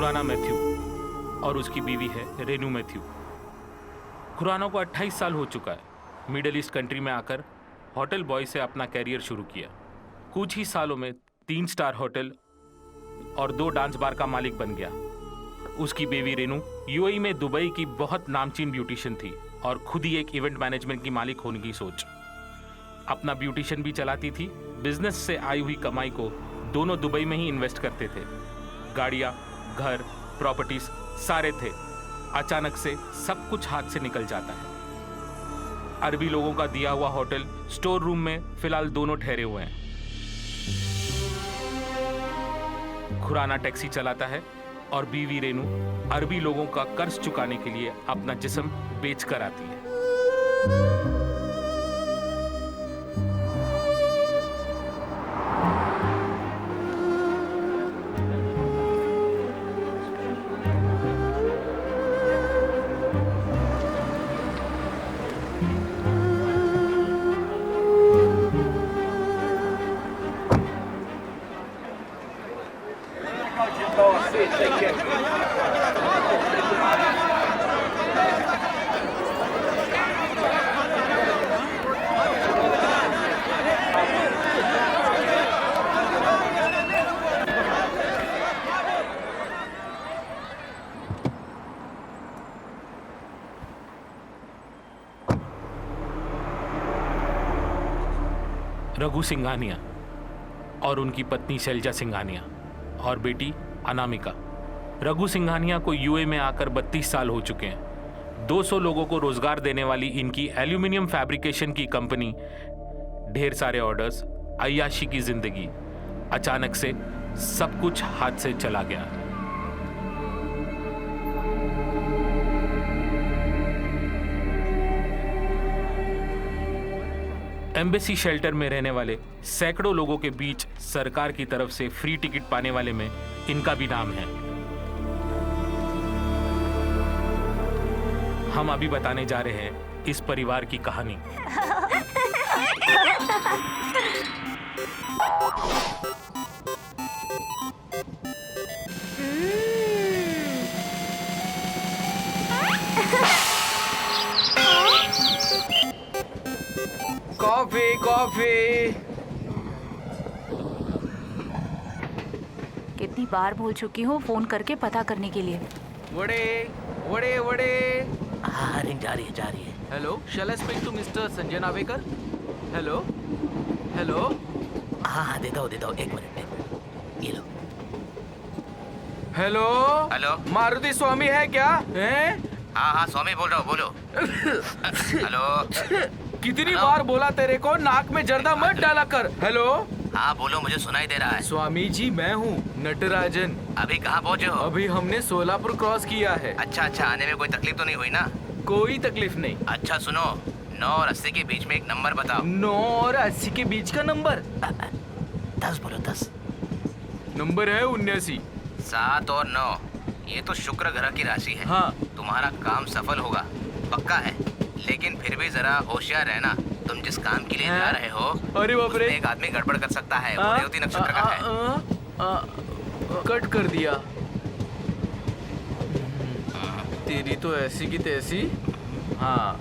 Khurana Matthew और उसकी बीवी है रेनू मैथ्यू। खुराना को 28 साल हो चुका है। मिडिल ईस्ट कंट्री में आकर होटल बॉय से अपना कैरियर शुरू किया। कुछ ही सालों में 3 स्टार होटल और 2 डांस बार का मालिक बन गया। उसकी बेबी रेनू यूएई में दुबई की बहुत नामचीन ब्यूटिशियन थी और खुद ही एक इवेंट मैनेजमेंट की मालिक होने की सोच। अपना ब्यूटिशियन भी चलाती थी। बिजनेस से आई हुई कमाई को दोनों दुबई में ही इन्वेस्ट करते थे। गाड़ियाँ, घर, प्रॉपर्टीज सारे थे। अचानक से सब कुछ हाथ से निकल जाता है। अरबी लोगों का दिया हुआ होटल स्टोर रूम में फिलहाल दोनों ठहरे हुए हैं। खुराना टैक्सी चलाता है और बीवी रेनू अरबी लोगों का कर्ज चुकाने के लिए अपना जिस्म बेच कर आती है। रघु सिंघानिया और उनकी पत्नी शैलजा सिंघानिया और बेटी अनामिका। रघु सिंघानिया को यूए में आकर 32 साल हो चुके हैं। 200 लोगों को रोजगार देने वाली इनकी एल्यूमिनियम फैब्रिकेशन की कंपनी, ढेर सारे ऑर्डर्स, अय्याशी की जिंदगी। अचानक से सब कुछ हाथ से चला गया। एम्बेसी शेल्टर में रहने वाले सैकड़ों लोगों के बीच सरकार की तरफ से फ्री टिकट पाने वाले में इनका भी नाम है। हम अभी बताने जा रहे हैं इस परिवार की कहानी। Coffee coffee. कितनी बार बोल चुकी हूँ फोन करके पता करने के लिए। वड़े वड़े वड़े। हाँ, रिंग जा रही है। Hello, shall I speak to mister Sanjay Navekar? Hello hello. हाँ, देता हूँ, एक मिनट, ये लो। हेलो हेलो, मारुति स्वामी है क्या? हैं? हाँ, स्वामी बोल रहा हूँ, बोलो। हेलो। कितनी बार बोला तेरे को, नाक में जर्दा मत डाला कर। हेलो। हाँ बोलो, मुझे सुनाई दे रहा है। स्वामी जी, मैं हूँ नटराजन। अभी कहाँ पहुँचे हो? अभी हमने सोलापुर क्रॉस किया है। अच्छा, आने में कोई तकलीफ तो नहीं हुई ना? कोई तकलीफ नहीं। अच्छा सुनो, 9 और 80 के बीच में एक नंबर बताओ। 9 और 80 के बीच का नंबर? 10 बोलो, 10। नंबर है 79। 7 और 9, ये तो शुक्र ग्रह की राशि है। हाँ। तुम्हारा काम सफल होगा, पक्का है। लेकिन फिर भी जरा होशियार रहना। तुम जिस काम के लिए जा रहे हो, अरे बाप रे, एक आदमी गड़बड़ कर सकता है। वो रेवती नक्षत्र का है। कट कर दिया। तेरी तो ऐसी की तैसी। हाँ।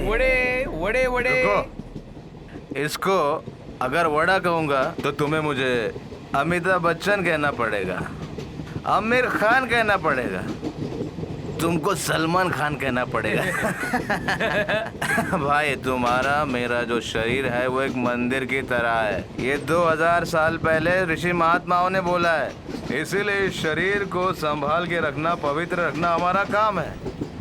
वड़े वड़े वड़े। इसको अगर वड़ा कहूंगा तो तुम्हें मुझे अमिताभ बच्चन कहना पड़ेगा, आमिर खान कहना पड़ेगा, तुमको सलमान खान कहना पड़ेगा। भाई, तुम्हारा मेरा जो शरीर है वो एक मंदिर की तरह है। ये 2000 साल पहले ऋषि महात्माओं ने बोला है। इसीलिए इस शरीर को संभाल के रखना, पवित्र रखना हमारा काम है।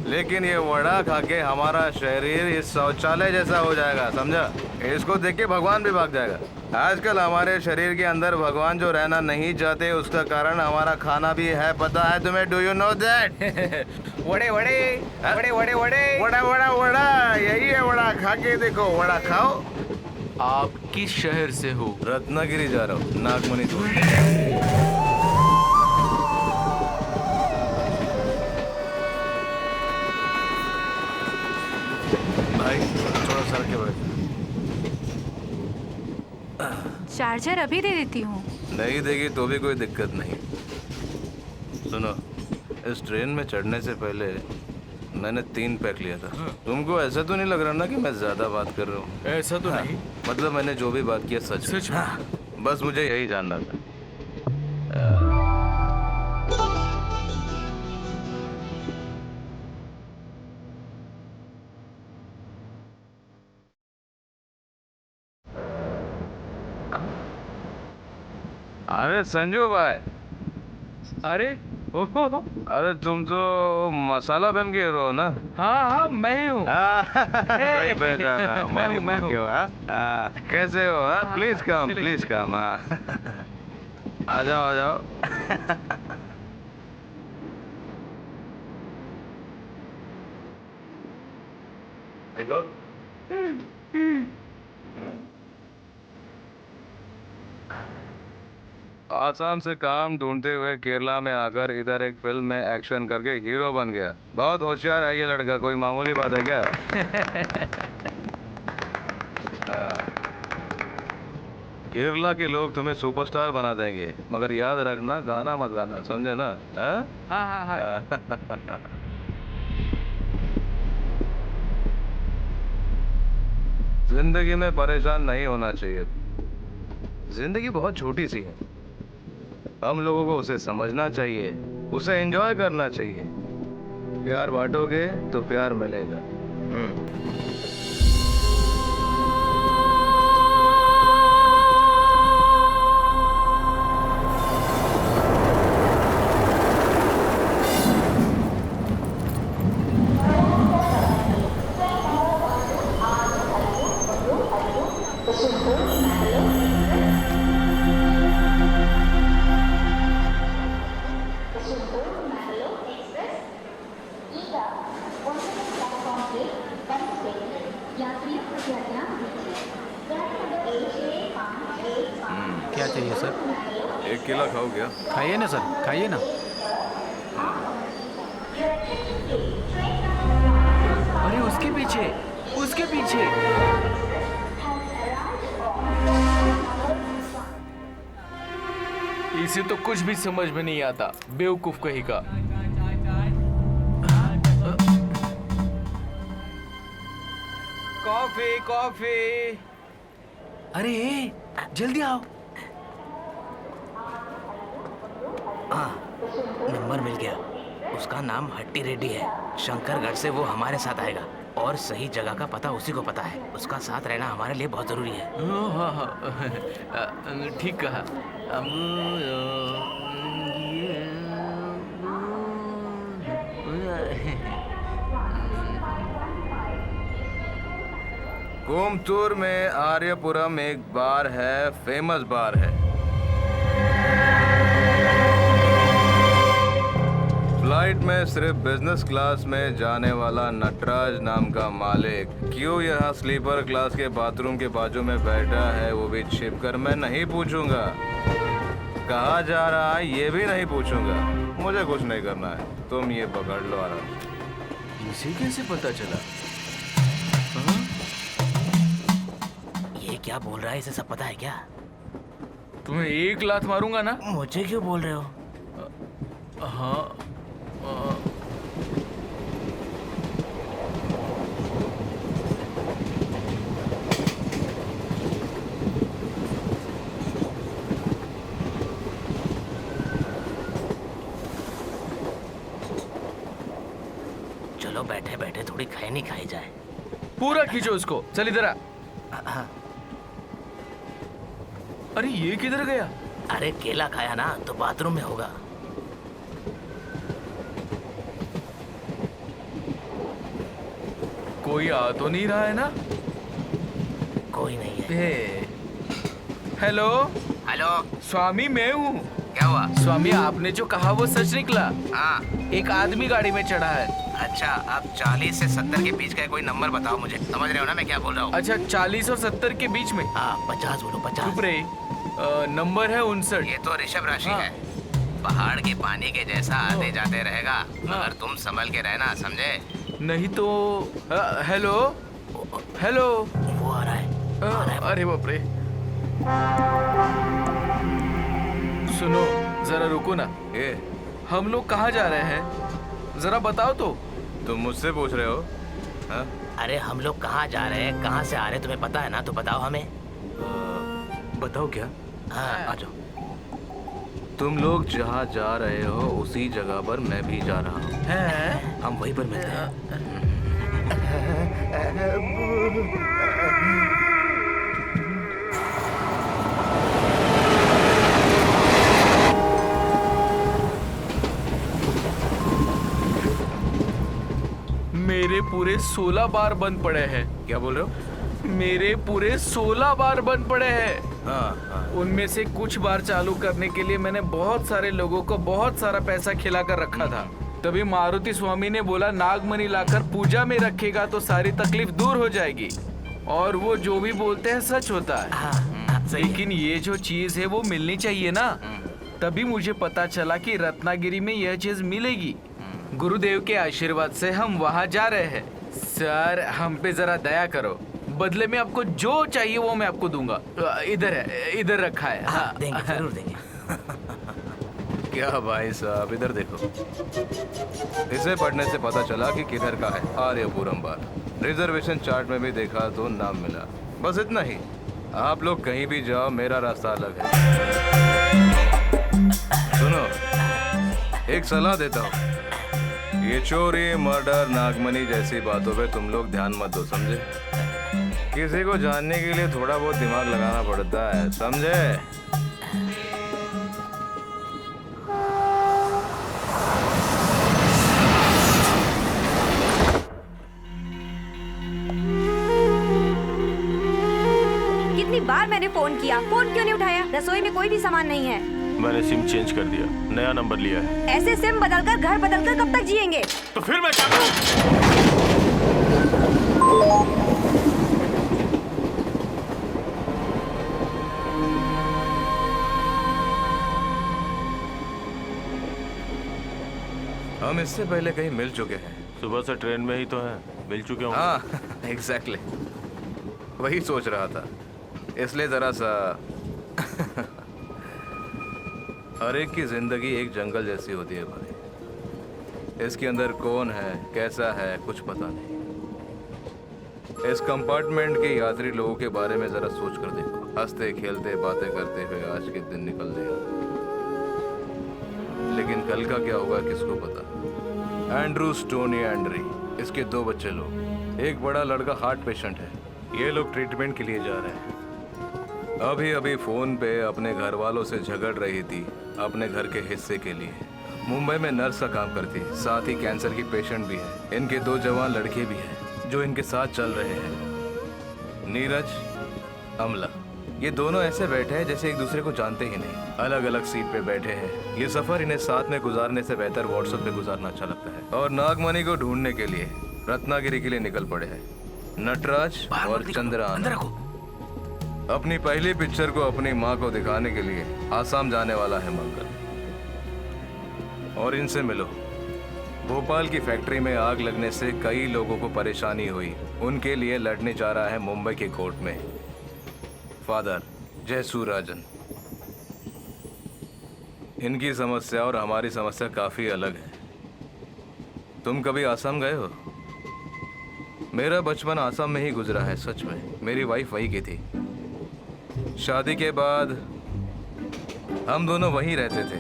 लेकिन ये वड़ा खा के हमारा शरीर इस शौचालय जैसा हो जाएगा, समझा? इसको देख के भगवान भी भाग जाएगा। आजकल हमारे शरीर के अंदर भगवान जो रहना नहीं चाहते, उसका कारण हमारा खाना भी है। पता है तुम्हें? Do you know that? वड़े वड़े वड़े वड़े वड़े। वड़ा वड़ा वड़ा, यही है वड़ा। खा के देखो, वड़ा खाओ। आप किस शहर से हो? रत्नागिरी जा रहा हूँ, नागमणि। सर के बैठ। चार्जर अभी दे देती हूँ। नहीं देगी तो भी कोई दिक्कत नहीं। सुनो, इस ट्रेन में चढ़ने से पहले मैंने 3 पैक लिया था। तुमको ऐसा तो नहीं लग रहा ना कि मैं ज्यादा बात कर रहा हूँ? ऐसा तो नहीं। मतलब मैंने जो भी बात किया सच सच में? बस मुझे यही जानना था। अरे संजू भाई, अरे अरे तुम तो मसाला बन के हो ना? हाँ मैं ही हूँ। कोई पहचाना, मैं हूँ। क्यों, हाँ? कैसे हो? Please come, please come. आ जाओ, आ जाओ। आसाम से काम ढूंढते हुए केरला में आकर इधर एक फिल्म में एक्शन करके हीरो बन गया। बहुत होशियार है ये लड़का, कोई मामूली बात है क्या? केरला के लोग तुम्हें सुपरस्टार बना देंगे, मगर याद रखना गाना मत गाना, समझे ना? हाँ हाँ हाँ। जिंदगी में परेशान नहीं होना चाहिए। जिंदगी बहुत छोटी सी है, हम लोगों को उसे समझना चाहिए, उसे एंजॉय करना चाहिए। प्यार बांटोगे तो प्यार मिलेगा। क्या चाहिए सर? 1 केला खाओ क्या? खाइए ना सर, खाइए ना। अरे उसके पीछे, उसके पीछे। इसे तो कुछ भी समझ में नहीं आता, बेवकूफ कहीं का। Coffee coffee. अरे जल्दी आओ। नंबर मिल गया। उसका नाम हट्टी रेड्डी है। शंकरगढ़ से वो हमारे साथ आएगा और सही जगह का पता उसी को पता है। उसका साथ रहना हमारे लिए बहुत जरूरी है। हाँ हाँ ठीक कहा। कोयम्बटूर में आर्यपुरम एक बार है, फेमस बार है। फ्लाइट में सिर्फ बिजनेस क्लास में जाने वाला नटराज नाम का मालिक क्यों यहाँ स्लीपर क्लास के बाथरूम के बाजू में बैठा है वो भी छिप कर मैं नहीं पूछूंगा। कहाँ जा रहा है ये भी नहीं पूछूंगा। मुझे कुछ नहीं करना है, तुम ये पकड़ लो आराम से। इसे कैसे पता चला? ये क्या बोल रहा है? इसे सब पता है क्या? तुम्हें 1 लात मारूंगा ना। मुझे क्यों बोल रहे हो? हाँ चलो बैठे बैठे थोड़ी खाई नहीं खाई जाए। पूरा खींचो उसको। चल इधर आ। अरे ये किधर गया? अरे केला खाया ना तो बाथरूम में होगा। कोई आ तो नहीं रहा है ना? कोई नहीं है। हेलो हेलो, स्वामी, मैं हूँ। क्या हुआ? स्वामी, आपने जो कहा वो सच निकला। हाँ। एक आदमी गाड़ी में चढ़ा है। अच्छा, अब 40 से 70 के बीच का कोई नंबर बताओ मुझे। समझ रहे हो ना मैं क्या बोल रहा हूँ? अच्छा, 40 और 70 के बीच में? हाँ, 50 बोलो, 50। चुप रहे। नंबर है 59। ये तो ऋषभ राशि हाँ। है। पहाड़ के पानी के जैसा आते जाते रहेगा, मगर तुम संभल के रहना, समझे? नहीं तो हेलो। हेलो। वो आ रहा है। अरे बाप रे। सुनो जरा रुको ना, ये हम लोग कहाँ जा रहे हैं जरा बताओ तो। तुम मुझसे पूछ रहे हो? हाँ? अरे हम लोग कहाँ जा रहे हैं, कहाँ से आ रहे हैं, तुम्हें पता है ना? तो बताओ हमें। बताओ क्या? हाँ आ जाओ। तुम लोग जहाँ जा रहे हो उसी जगह पर मैं भी जा रहा हूँ। हैं? हम वहीं पर मिलते हैं। मेरे पूरे 16 बार बंद पड़े हैं। क्या बोल रहे हो? मेरे पूरे 16 बार बंद पड़े हैं। हाँ। उनमें से कुछ बार चालू करने के लिए मैंने बहुत सारे लोगों को बहुत सारा पैसा खिलाकर रखा था। तभी मारुति स्वामी ने बोला नागमणि लाकर पूजा में रखेगा तो सारी तकलीफ दूर हो जाएगी। और वो जो भी बोलते हैं सच होता है। हाँ, सही है। लेकिन ये जो चीज है वो मिलनी चाहिए ना। तभी मुझे पता चला कि रत्नागिरी में यह चीज मिलेगी। गुरुदेव के आशीर्वाद से हम वहाँ जा रहे हैं। सर हम पे जरा दया करो, बदले में आपको जो चाहिए वो मैं आपको दूंगा। इधर है, इधर रखा है। हाँ, देंगे, जरूर देंगे। क्या भाई साहब, इधर देखो। इसे पढ़ने से पता चला कि किधर का है। आर्यपुरम बार रिजर्वेशन चार्ट में भी देखा तो नाम मिला। बस इतना ही। आप लोग कहीं भी जाओ, मेरा रास्ता अलग है। सुनो, एक सलाह देता हूँ। ये चोरी, मर्डर, नागमणि जैसी बातों पे तुम लोग ध्यान मत दो, समझे? किसी को जानने के लिए थोड़ा बहुत दिमाग लगाना पड़ता है, समझे? कितनी बार मैंने फोन किया, फोन क्यों नहीं उठाया? रसोई में कोई भी सामान नहीं है। मैंने सिम चेंज कर दिया, नया नंबर लिया है। ऐसे सिम बदलकर घर बदलकर कब तक जिएंगे? तो फिर मैं क्या करूं? हम इससे पहले कहीं मिल चुके हैं। सुबह से ट्रेन में ही तो हैं, मिल चुके होंगे। हाँ, एग्जैक्टली। वही सोच रहा था, इसलिए जरा सा हर एक की जिंदगी एक जंगल जैसी होती है भाई। इसके अंदर कौन है, कैसा है, कुछ पता नहीं। इस कंपार्टमेंट के यात्री लोगों के बारे में जरा सोच कर देखो। हंसते खेलते बातें करते हुए आज के दिन निकल जाएगा, लेकिन कल का क्या होगा किसको पता। एंड्रू स्टोनी एंड्री, इसके 2 बच्चे लोग, एक बड़ा लड़का हार्ट पेशेंट है। ये लोग ट्रीटमेंट के लिए जा रहे हैं। अभी अभी फोन पे अपने घर वालों से झगड़ रही थी अपने घर के हिस्से के लिए। मुंबई में नर्स का काम करती, साथ ही कैंसर की पेशेंट भी है। इनके 2 जवान लड़के भी हैं जो इनके साथ चल रहे हैं। नीरज, अमला, ये दोनों ऐसे बैठे हैं जैसे एक दूसरे को जानते ही नहीं। अलग अलग सीट पे बैठे हैं। ये सफर इन्हें साथ में गुजारने से बेहतर व्हाट्सएप पे गुजारना अच्छा लगता है। और नागमणि को ढूंढने के लिए रत्नागिरी के लिए निकल पड़े हैं नटराज और चंद्रआना। अपनी पहली पिक्चर को अपनी माँ को दिखाने के लिए आसाम जाने वाला है मंगल। और इनसे मिलो। भोपाल की फैक्ट्री में आग लगने से कई लोगों को परेशानी हुई, उनके लिए लड़ने जा रहा है मुंबई की कोर्ट में फादर जयसूराजन। इनकी समस्या और हमारी समस्या काफी अलग है। तुम कभी आसाम गए हो? मेरा बचपन आसाम में ही गुजरा है। सच में मेरी वाइफ वहीं की थी। शादी के बाद हम दोनों वहीं रहते थे।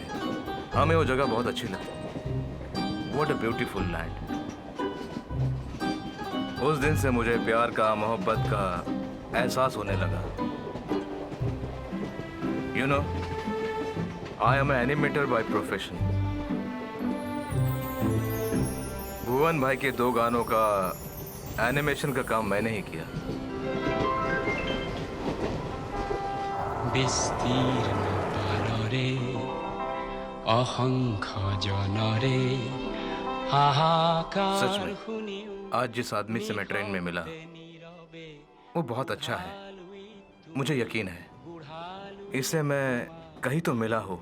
हमें वो जगह बहुत अच्छी लगी। What a beautiful land. उस दिन से मुझे प्यार का, मोहब्बत का एहसास होने लगा। You know, I am animator by profession. Bhuvan भाई के 2 गानों का एनिमेशन का काम मैंने ही किया। विस्तीर्ण पारे अहंखा जनरे हाहाकार। सच में आज जिस आदमी से मैं ट्रेन में मिला वो बहुत अच्छा है, मुझे यकीन है। इससे मैं कहीं तो मिला हूँ।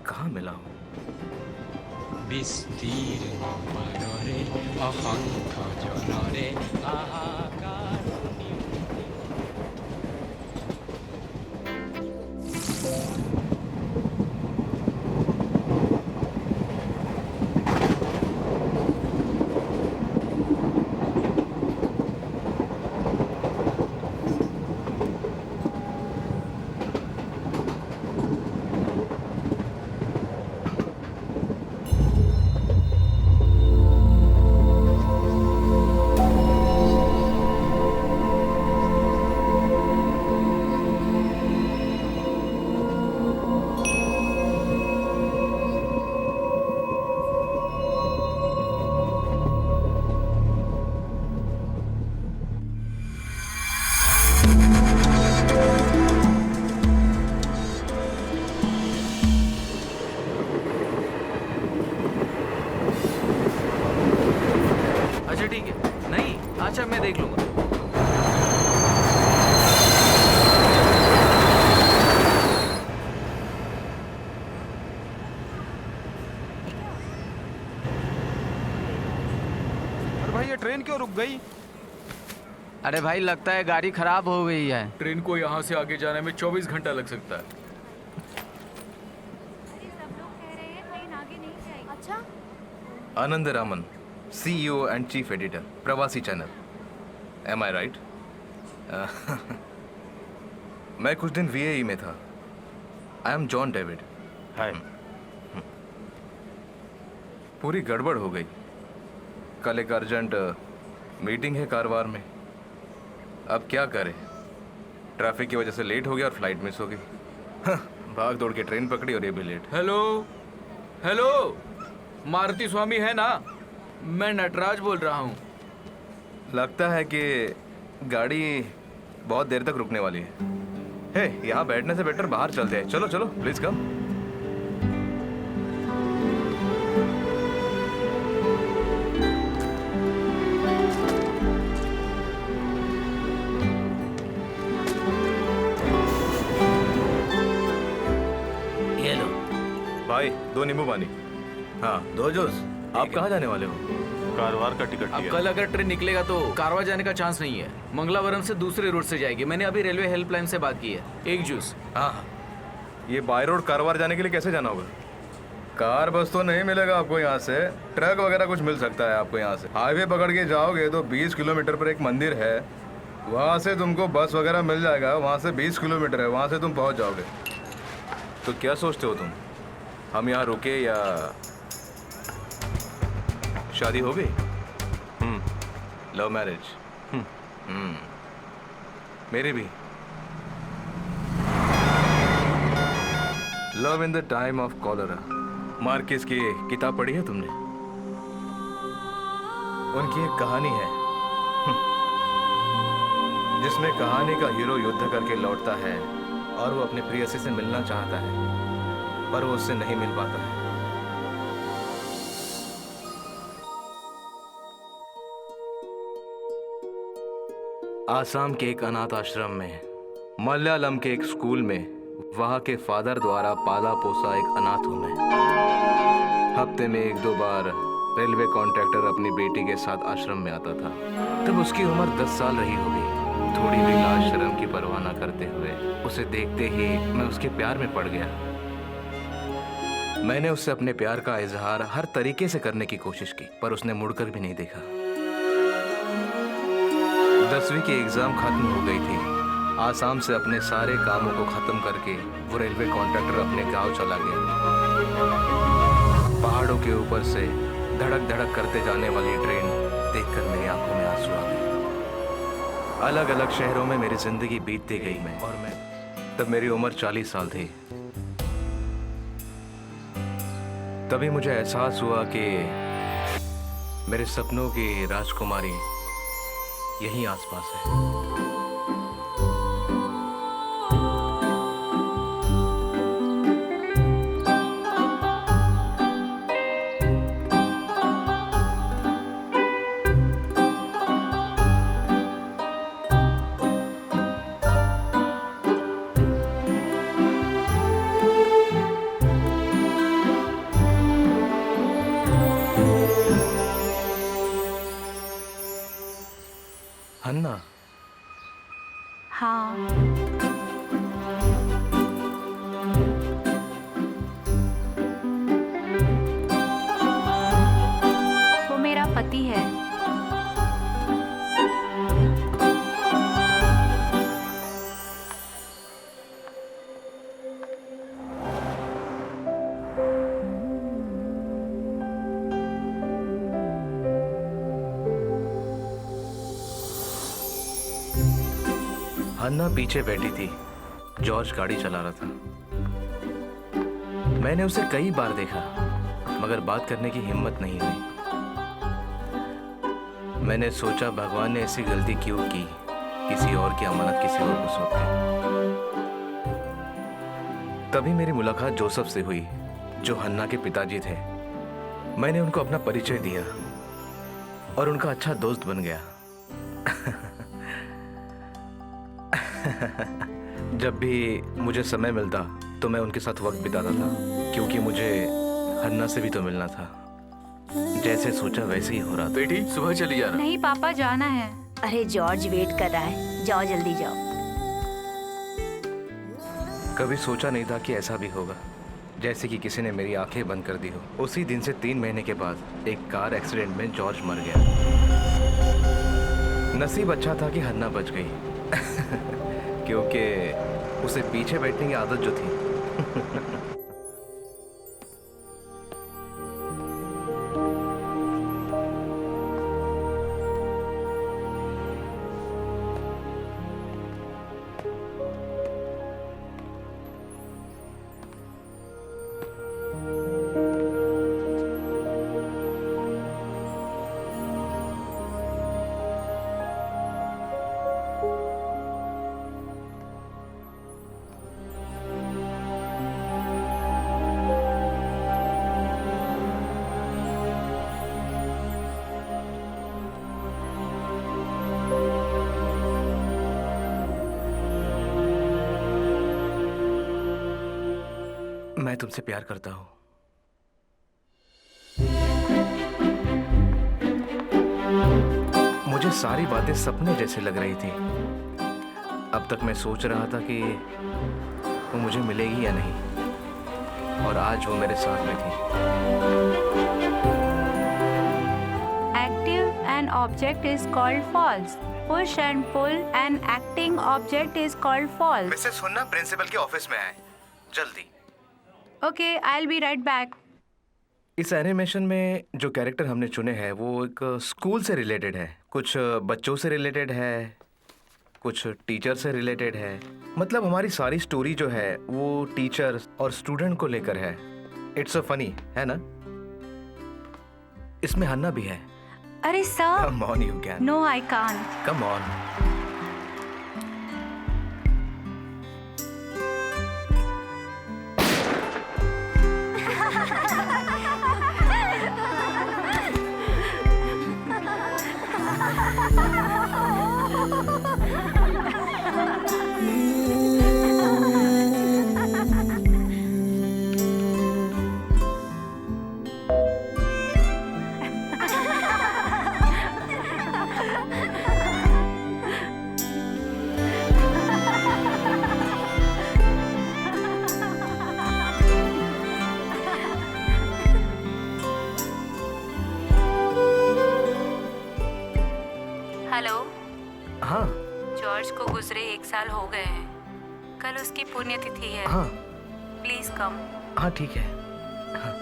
कहाँ मिला हूँ? विस्तीर्ण पारे अहंखा जनरे हाहाकार। भाई ये ट्रेन क्यों रुक गई? अरे भाई लगता है गाड़ी खराब हो गई है। ट्रेन को यहाँ से आगे जाने में 24 घंटा लग सकता है। सब लोग कह रहे हैं ट्रेन आगे नहीं जाएगी। अच्छा, Anand Raman, CEO and chief editor, Pravasi channel. Am I right? मैं कुछ दिन VAE में था। I am John David. Hi. पूरी गड़बड़ हो गई। कल एक अर्जेंट मीटिंग है कारवार में। अब क्या करें? ट्रैफिक की वजह से लेट हो गया और फ्लाइट मिस हो गई। भाग दौड़ के ट्रेन पकड़ी और ये भी late. Hello hello, Maruti Swami है ना? मैं नटराज बोल रहा हूँ। लगता है कि गाड़ी बहुत देर तक रुकने वाली है। हे, यहाँ बैठने से बेटर बाहर चलते हैं। चलो चलो, प्लीज कम। ये लो। भाई 2 नींबू पानी। हाँ 2 जूस। आप कहाँ जाने वाले हो? कारवार का टिकट अब लिया। कल अगर ट्रेन निकलेगा तो कारवार जाने का चांस नहीं है। मंगलावरम से दूसरे रूट से जाएगी। मैंने अभी रेलवे हेल्पलाइन से बात की है। एक जूस। हाँ, ये बाय रोड कारवार जाने के लिए कैसे जाना होगा? कार बस तो नहीं मिलेगा आपको यहाँ से। ट्रक वगैरह कुछ मिल सकता है आपको यहाँ से। हाईवे पकड़ के जाओगे तो 20 किलोमीटर पर एक मंदिर है, वहाँ से तुमको बस वगैरह मिल जाएगा। वहाँ से 20 किलोमीटर है, वहाँ से तुम पहुँच जाओगे। तो क्या सोचते हो तुम, हम यहाँ रुके या शादी हो गई? Love marriage? मेरी भी। Love in the time of cholera. Marxist की किताब पढ़ी है तुमने? उनकी एक कहानी है जिसमें कहानी का हीरो युद्ध करके लौटता है और वो अपनी प्रेयसी से मिलना चाहता है पर वो उससे नहीं मिल पाता है। आसाम के एक अनाथ आश्रम में, मलयालम के एक स्कूल में, वहाँ के फादर द्वारा पाला पोसा एक अनाथ हूँ मैं। हफ्ते में 1-2 बार रेलवे कॉन्ट्रैक्टर अपनी बेटी के साथ आश्रम में आता था। तब उसकी उम्र 10 साल रही होगी। थोड़ी भी लाज शर्म की परवाह न करते हुए उसे देखते ही मैं उसके प्यार में पड़ गया। मैंने उससे अपने प्यार का इजहार हर तरीके से करने की कोशिश की पर उसने मुड़कर भी नहीं देखा। 10वीं की एग्जाम खत्म हो गई थी। आसाम से अपने सारे कामों को खत्म करके वो रेलवे कॉन्ट्रैक्टर अपने गांव चला गया। पहाड़ों के ऊपर से धड़क धड़क करते जाने वाली ट्रेन देखकर मेरी आंखों में आंसू आ गए। अलग अलग शहरों में मेरी जिंदगी बीतती गई मैं तब मेरी उम्र 40 साल थी। तभी मुझे एहसास हुआ कि मेरे सपनों की राजकुमारी यहीं आसपास है। हन्ना, हाँ, वो मेरा पति है। हन्ना पीछे बैठी थी। जॉर्ज गाड़ी चला रहा था। मैंने उसे कई बार देखा मगर बात करने की हिम्मत नहीं हुई। मैंने सोचा भगवान ने ऐसी गलती क्यों की, किसी और की अमानत किसी और को सौंप दी। तभी मेरी मुलाकात जोसेफ से हुई जो हन्ना के पिताजी थे। मैंने उनको अपना परिचय दिया और उनका अच्छा दोस्त बन गया। जब भी मुझे समय मिलता तो मैं उनके साथ वक्त बिताता था क्योंकि मुझे हन्ना से भी तो मिलना था। जैसे सोचा वैसे ही हो रहा था। बेटी सुबह चली जाना। नहीं पापा, जाना है। अरे जॉर्ज वेट कर रहा है, जाओ जल्दी जाओ। कभी सोचा नहीं था कि ऐसा भी होगा, जैसे कि किसी ने मेरी आंखें बंद कर दी हो। उसी दिन से 3 महीने के बाद एक कार एक्सीडेंट में जॉर्ज मर गया। नसीब अच्छा था कि हन्ना बच गई क्योंकि उसे पीछे बैठने की आदत जो थी मैं तुमसे प्यार करता हूँ। मुझे सारी बातें सपने जैसे लग रही थी। अब तक मैं सोच रहा था कि वो मुझे मिलेगी या नहीं, और आज वो मेरे साथ में थी। Active an object is called false. Push and pull an acting object is called false. वैसे सुनना, प्रिंसिपल के ऑफिस में आए जल्दी। Okay, I'll be right back. इस एनिमेशन में जो कैरेक्टर हमने चुने हैं वो एक स्कूल से रिलेटेड है, कुछ बच्चों से रिलेटेड है, कुछ टीचर से रिलेटेड है। मतलब हमारी सारी स्टोरी जो है वो टीचर और स्टूडेंट को लेकर है। इट्स अ फनी है ना। इसमें हन्ना भी है। अरे sir, come on you can, no I can't. Come on. Hello, हाँ जॉर्ज को गुजरे 1 साल हो गए हैं। कल उसकी पुण्यतिथि है। हाँ प्लीज कम। हाँ ठीक है। हाँ।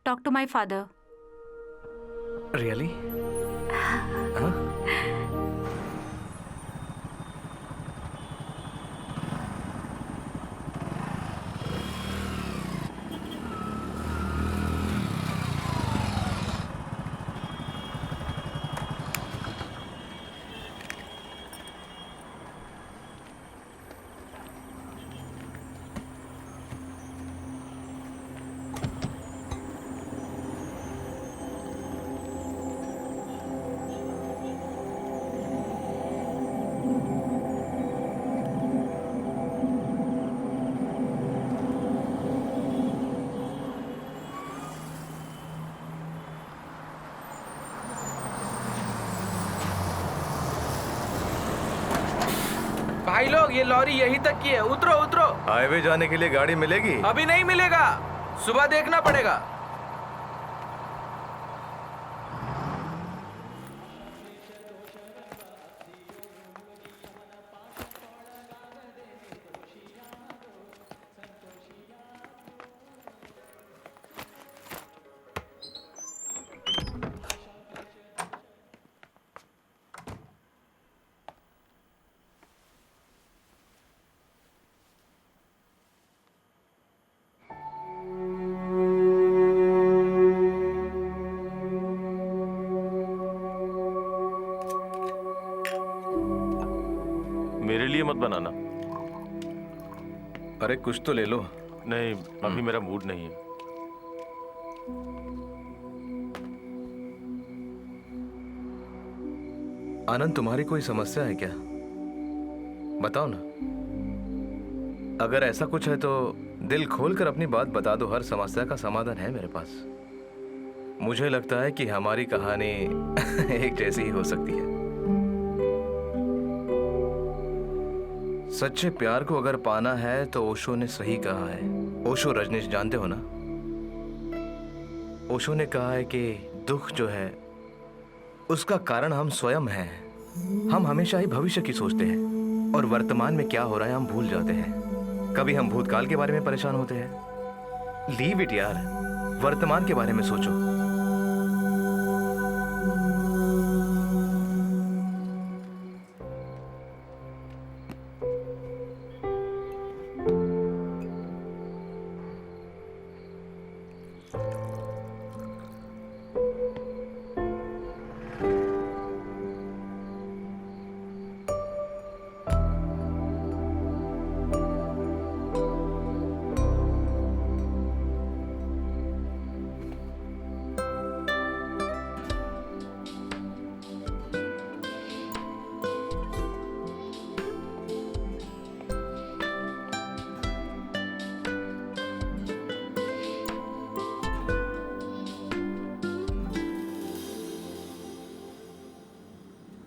Talk to my father. Really? भाई लोग, ये लॉरी यहीं तक की है। उतरो उतरो। हाईवे जाने के लिए गाड़ी मिलेगी? अभी नहीं मिलेगा, सुबह देखना पड़ेगा। मेरे लिए मत बनाना। अरे कुछ तो ले लो। नहीं, अभी मेरा मूड नहीं है। आनंद, तुम्हारी कोई समस्या है क्या? बताओ ना। अगर ऐसा कुछ है तो दिल खोलकर अपनी बात बता दो। हर समस्या का समाधान है मेरे पास। मुझे लगता है कि हमारी कहानी एक जैसी ही हो सकती है। सच्चे प्यार को अगर पाना है तो ओशो ने सही कहा है। ओशो रजनीश जानते हो ना? ओशो ने कहा है कि दुख जो है उसका कारण हम स्वयं हैं। हम हमेशा ही भविष्य की सोचते हैं और वर्तमान में क्या हो रहा है हम भूल जाते हैं। कभी हम भूतकाल के बारे में परेशान होते हैं। लीव इट यार, वर्तमान के बारे में सोचो।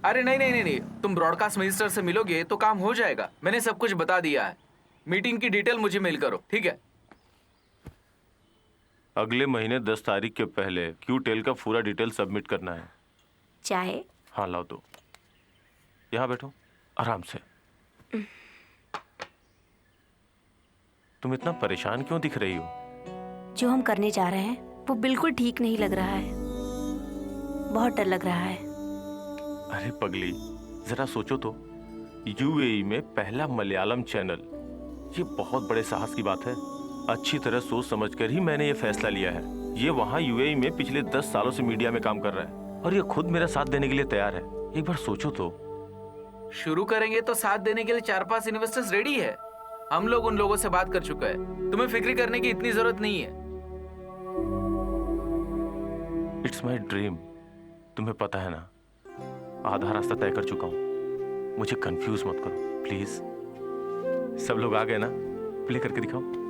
अरे नहीं नहीं नहीं नहीं, तुम ब्रॉडकास्ट मिनिस्टर से मिलोगे तो काम हो जाएगा। मैंने सब कुछ बता दिया है। मीटिंग की डिटेल मुझे मेल करो, ठीक है? अगले महीने 10 तारीख के पहले क्यूटेल का पूरा डिटेल सबमिट करना है। चाहे हाँ लाओ दो। यहाँ बैठो आराम से। तुम इतना परेशान क्यों दिख रही हो? जो हम करने जा रहे हैं वो बिल्कुल ठीक नहीं लग रहा है। बहुत डर लग रहा है। अरे पगली, जरा सोचो तो, यूएई में पहला मलयालम चैनल, ये बहुत बड़े साहस की बात है। अच्छी तरह सोच समझकर ही मैंने ये फैसला लिया है। ये वहाँ यूएई में पिछले 10 सालों से मीडिया में काम कर रहा है और ये खुद मेरा साथ देने के लिए तैयार है। एक बार सोचो तो। शुरू करेंगे तो साथ देने के लिए 4-5 इन्वेस्टर्स रेडी है। हम लोग उन लोगों से बात कर चुके हैं। तुम्हें फिक्र करने की इतनी जरूरत नहीं है। It's my dream. तुम्हें पता है ना, आधा रास्ता तय कर चुका हूं। मुझे कंफ्यूज मत करो प्लीज। सब लोग आ गए ना? प्ले करके दिखाओ।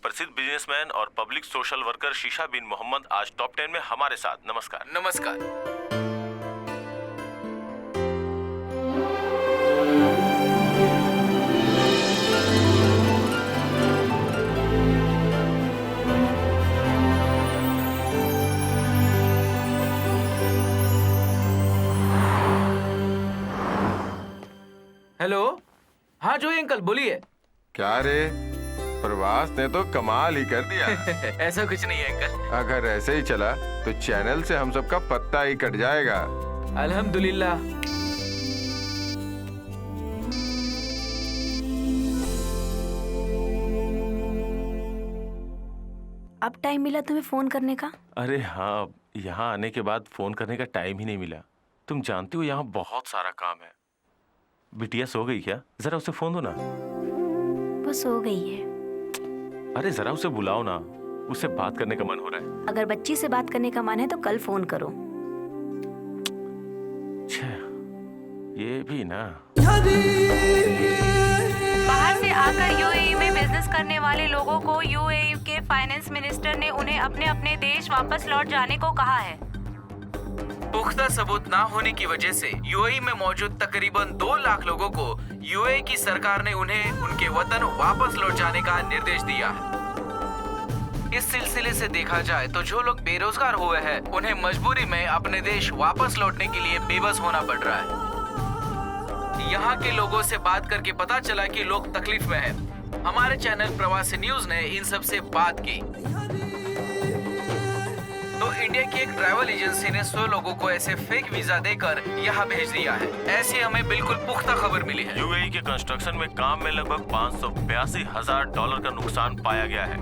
प्रसिद्ध बिजनेसमैन और पब्लिक सोशल वर्कर शीशा बिन मोहम्मद आज टॉप 10 में हमारे साथ। नमस्कार। नमस्कार। हेलो, हाँ जोई अंकल बोलिए। क्या रे, प्रवास ने तो कमाल ही कर दिया। ऐसा कुछ नहीं है अंकल। अगर ऐसे ही चला तो चैनल से हम सबका पत्ता ही कट जाएगा। अल्हम्दुलिल्लाह। अब टाइम मिला तुम्हें फोन करने का? अरे हाँ, यहाँ आने के बाद फोन करने का टाइम ही नहीं मिला। तुम जानती हो यहाँ बहुत सारा काम है। बिटिया सो गई क्या? जरा उसे फोन दो ना। वो सो गई है। अरे जरा उसे बुलाओ ना, उससे बात करने का मन हो रहा है। अगर बच्ची से बात करने का मन है तो कल फोन करो। ये भी ना। बाहर से आकर यूएई में बिजनेस करने वाले लोगों को यूएई के फाइनेंस मिनिस्टर ने उन्हें अपने अपने देश वापस लौट जाने को कहा है। पुख्ता सबूत ना होने की वजह से यूएई में मौजूद तकरीबन 2 लाख लोगों को यूएई की सरकार ने उन्हें उनके वतन वापस लौट जाने का निर्देश दिया है। इस सिलसिले से देखा जाए तो जो लोग बेरोजगार हुए हैं उन्हें मजबूरी में अपने देश वापस लौटने के लिए बेबस होना पड़ रहा है। यहाँ के लोगों से बात करके पता चला कि लोग तकलीफ में हैं। हमारे चैनल प्रवासी न्यूज ने इन सब से बात की। तो इंडिया की एक ट्रैवल एजेंसी ने 100 लोगों को ऐसे फेक वीजा देकर यहाँ भेज दिया है। ऐसी हमें बिल्कुल पुख्ता खबर मिली है। यूएई के कंस्ट्रक्शन में काम में लगभग $582,000 का नुकसान पाया गया है।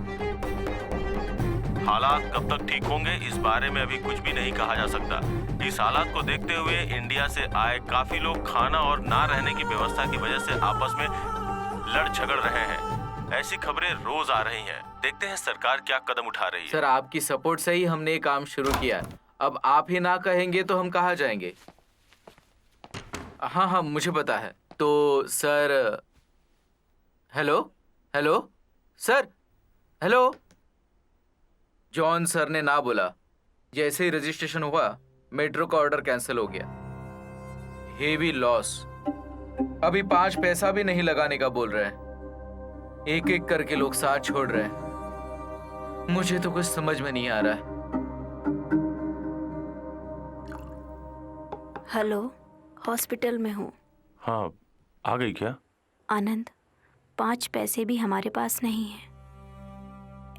हालात कब तक ठीक होंगे इस बारे में अभी कुछ भी नहीं कहा जा सकता। इस हालात को देखते हुए इंडिया से आए काफी लोग खाना और ना रहने की व्यवस्था की वजह से आपस में लड़ झगड़ रहे हैं। ऐसी खबरें रोज आ रही हैं। देखते हैं सरकार क्या कदम उठा रही है। सर, आपकी सपोर्ट से ही हमने ये काम शुरू किया। अब आप ही ना कहेंगे तो हम कहाँ जाएंगे? हाँ हाँ, मुझे पता है। तो sir, hello hello sir, hello. John sir ने ना बोला। जैसे ही रजिस्ट्रेशन हुआ, मेट्रो का ऑर्डर कैंसिल हो गया। Heavy loss. अभी 5 पैसा भी नहीं लगाने का बोल रहे हैं। एक एक करके लोग साथ छोड़ रहे हैं। मुझे तो कुछ समझ में नहीं आ रहा है। हेलो, हॉस्पिटल में हूँ। हाँ, आ गई क्या? आनंद, 5 पैसे भी हमारे पास नहीं है।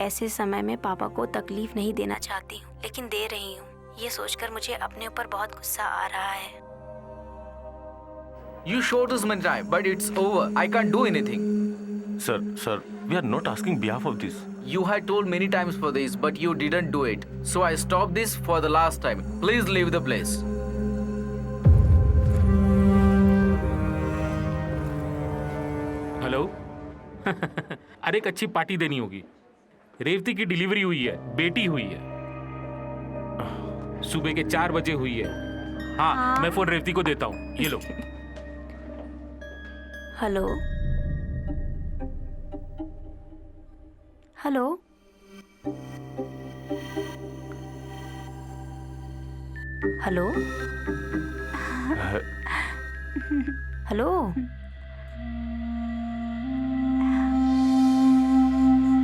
ऐसे समय में पापा को तकलीफ नहीं देना चाहती हूँ, लेकिन दे रही हूँ। ये सोचकर मुझे अपने ऊपर बहुत गुस्सा आ रहा है। You showed us many times, but it's over. I can't do anything. Sir, we are not asking behalf of this. You had told many times for this, but you didn't do it. So I stopped this for the last time. Please leave the place. Hello. अरे एक अच्छी party देनी होगी। रेवती की delivery हुई है, बेटी हुई है। सुबह के 4 बजे हुई है। हाँ, मैं फोन रेवती को देता हूँ। ये लो। Hello hello, hello hello.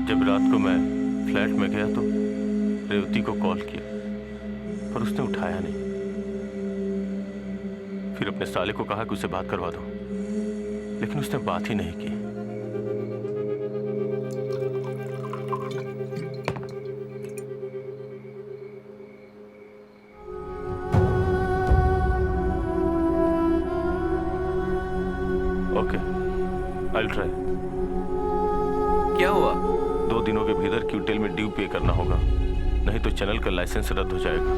जब रात को मैं फ्लैट में गया तो रेवती को कॉल किया, पर उसने उठाया नहीं। फिर अपने साले को कहा कि उसे बात करवा दो, लेकिन उसने बात ही नहीं की। Okay, I will try. क्या हुआ? 2 दिनों के भीतर क्यूटेल में ड्यू पे करना होगा, नहीं तो चैनल का लाइसेंस रद्द हो जाएगा।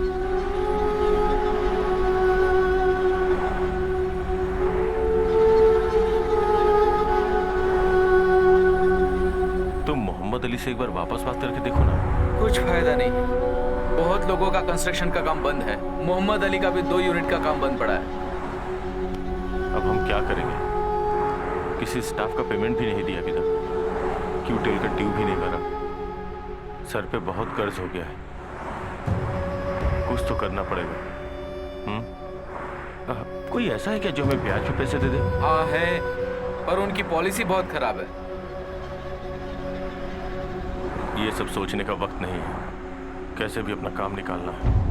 तुम मोहम्मद अली से एक बार वापस बात करके देखो ना। कुछ फायदा नहीं। बहुत लोगों का कंस्ट्रक्शन का काम बंद है। मोहम्मद अली का भी 2 यूनिट का काम बंद पड़ा है। अब हम क्या करेंगे? किसी स्टाफ का पेमेंट भी नहीं दिया अभी तक, क्यूटेल का ड्यू भी नहीं भरा। सर पे बहुत कर्ज हो गया है। कुछ तो करना पड़ेगा। कोई ऐसा है क्या जो हमें ब्याज पे पैसे दे दे? हाँ है, पर उनकी पॉलिसी बहुत खराब है। ये सब सोचने का वक्त नहीं है। कैसे भी अपना काम निकालना है।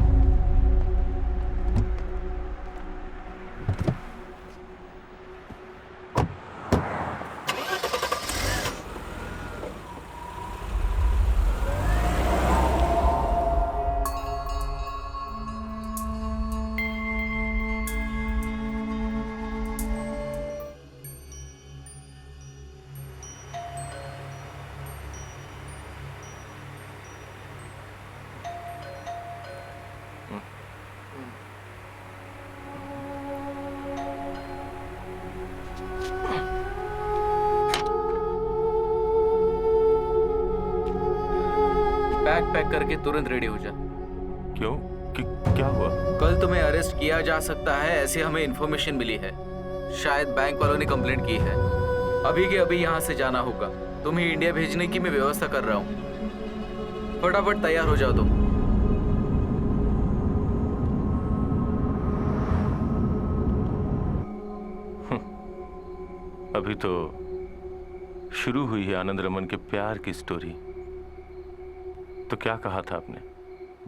बैग पैक करके तुरंत रेडी हो जा। क्यों? क्या हुआ? कल तुम्हें अरेस्ट किया जा सकता है, ऐसी हमें इन्फॉर्मेशन मिली है। शायद बैंक वालों ने कंप्लेंट की है। अभी के अभी यहाँ से जाना होगा। तुम्हें इंडिया भेजने की मैं व्यवस्था कर रहा हूँ। फटाफट तैयार हो जाओ तुम। अभी तो शुरू हुई है आनंद रमन के प्यार की स्टोरी। तो क्या कहा था आपने?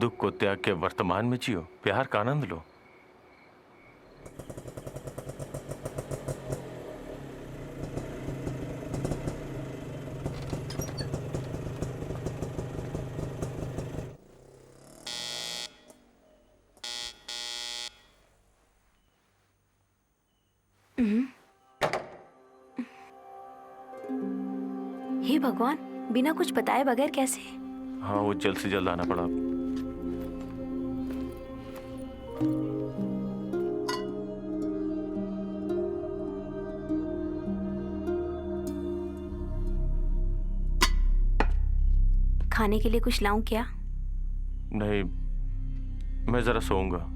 दुख को त्याग के वर्तमान में जियो, प्यार का आनंद लो। भगवान, बिना कुछ बताए बगैर कैसे? हाँ, वो जल्द से जल्द आना पड़ा। खाने के लिए कुछ लाऊं क्या? नहीं, मैं जरा सोऊंगा।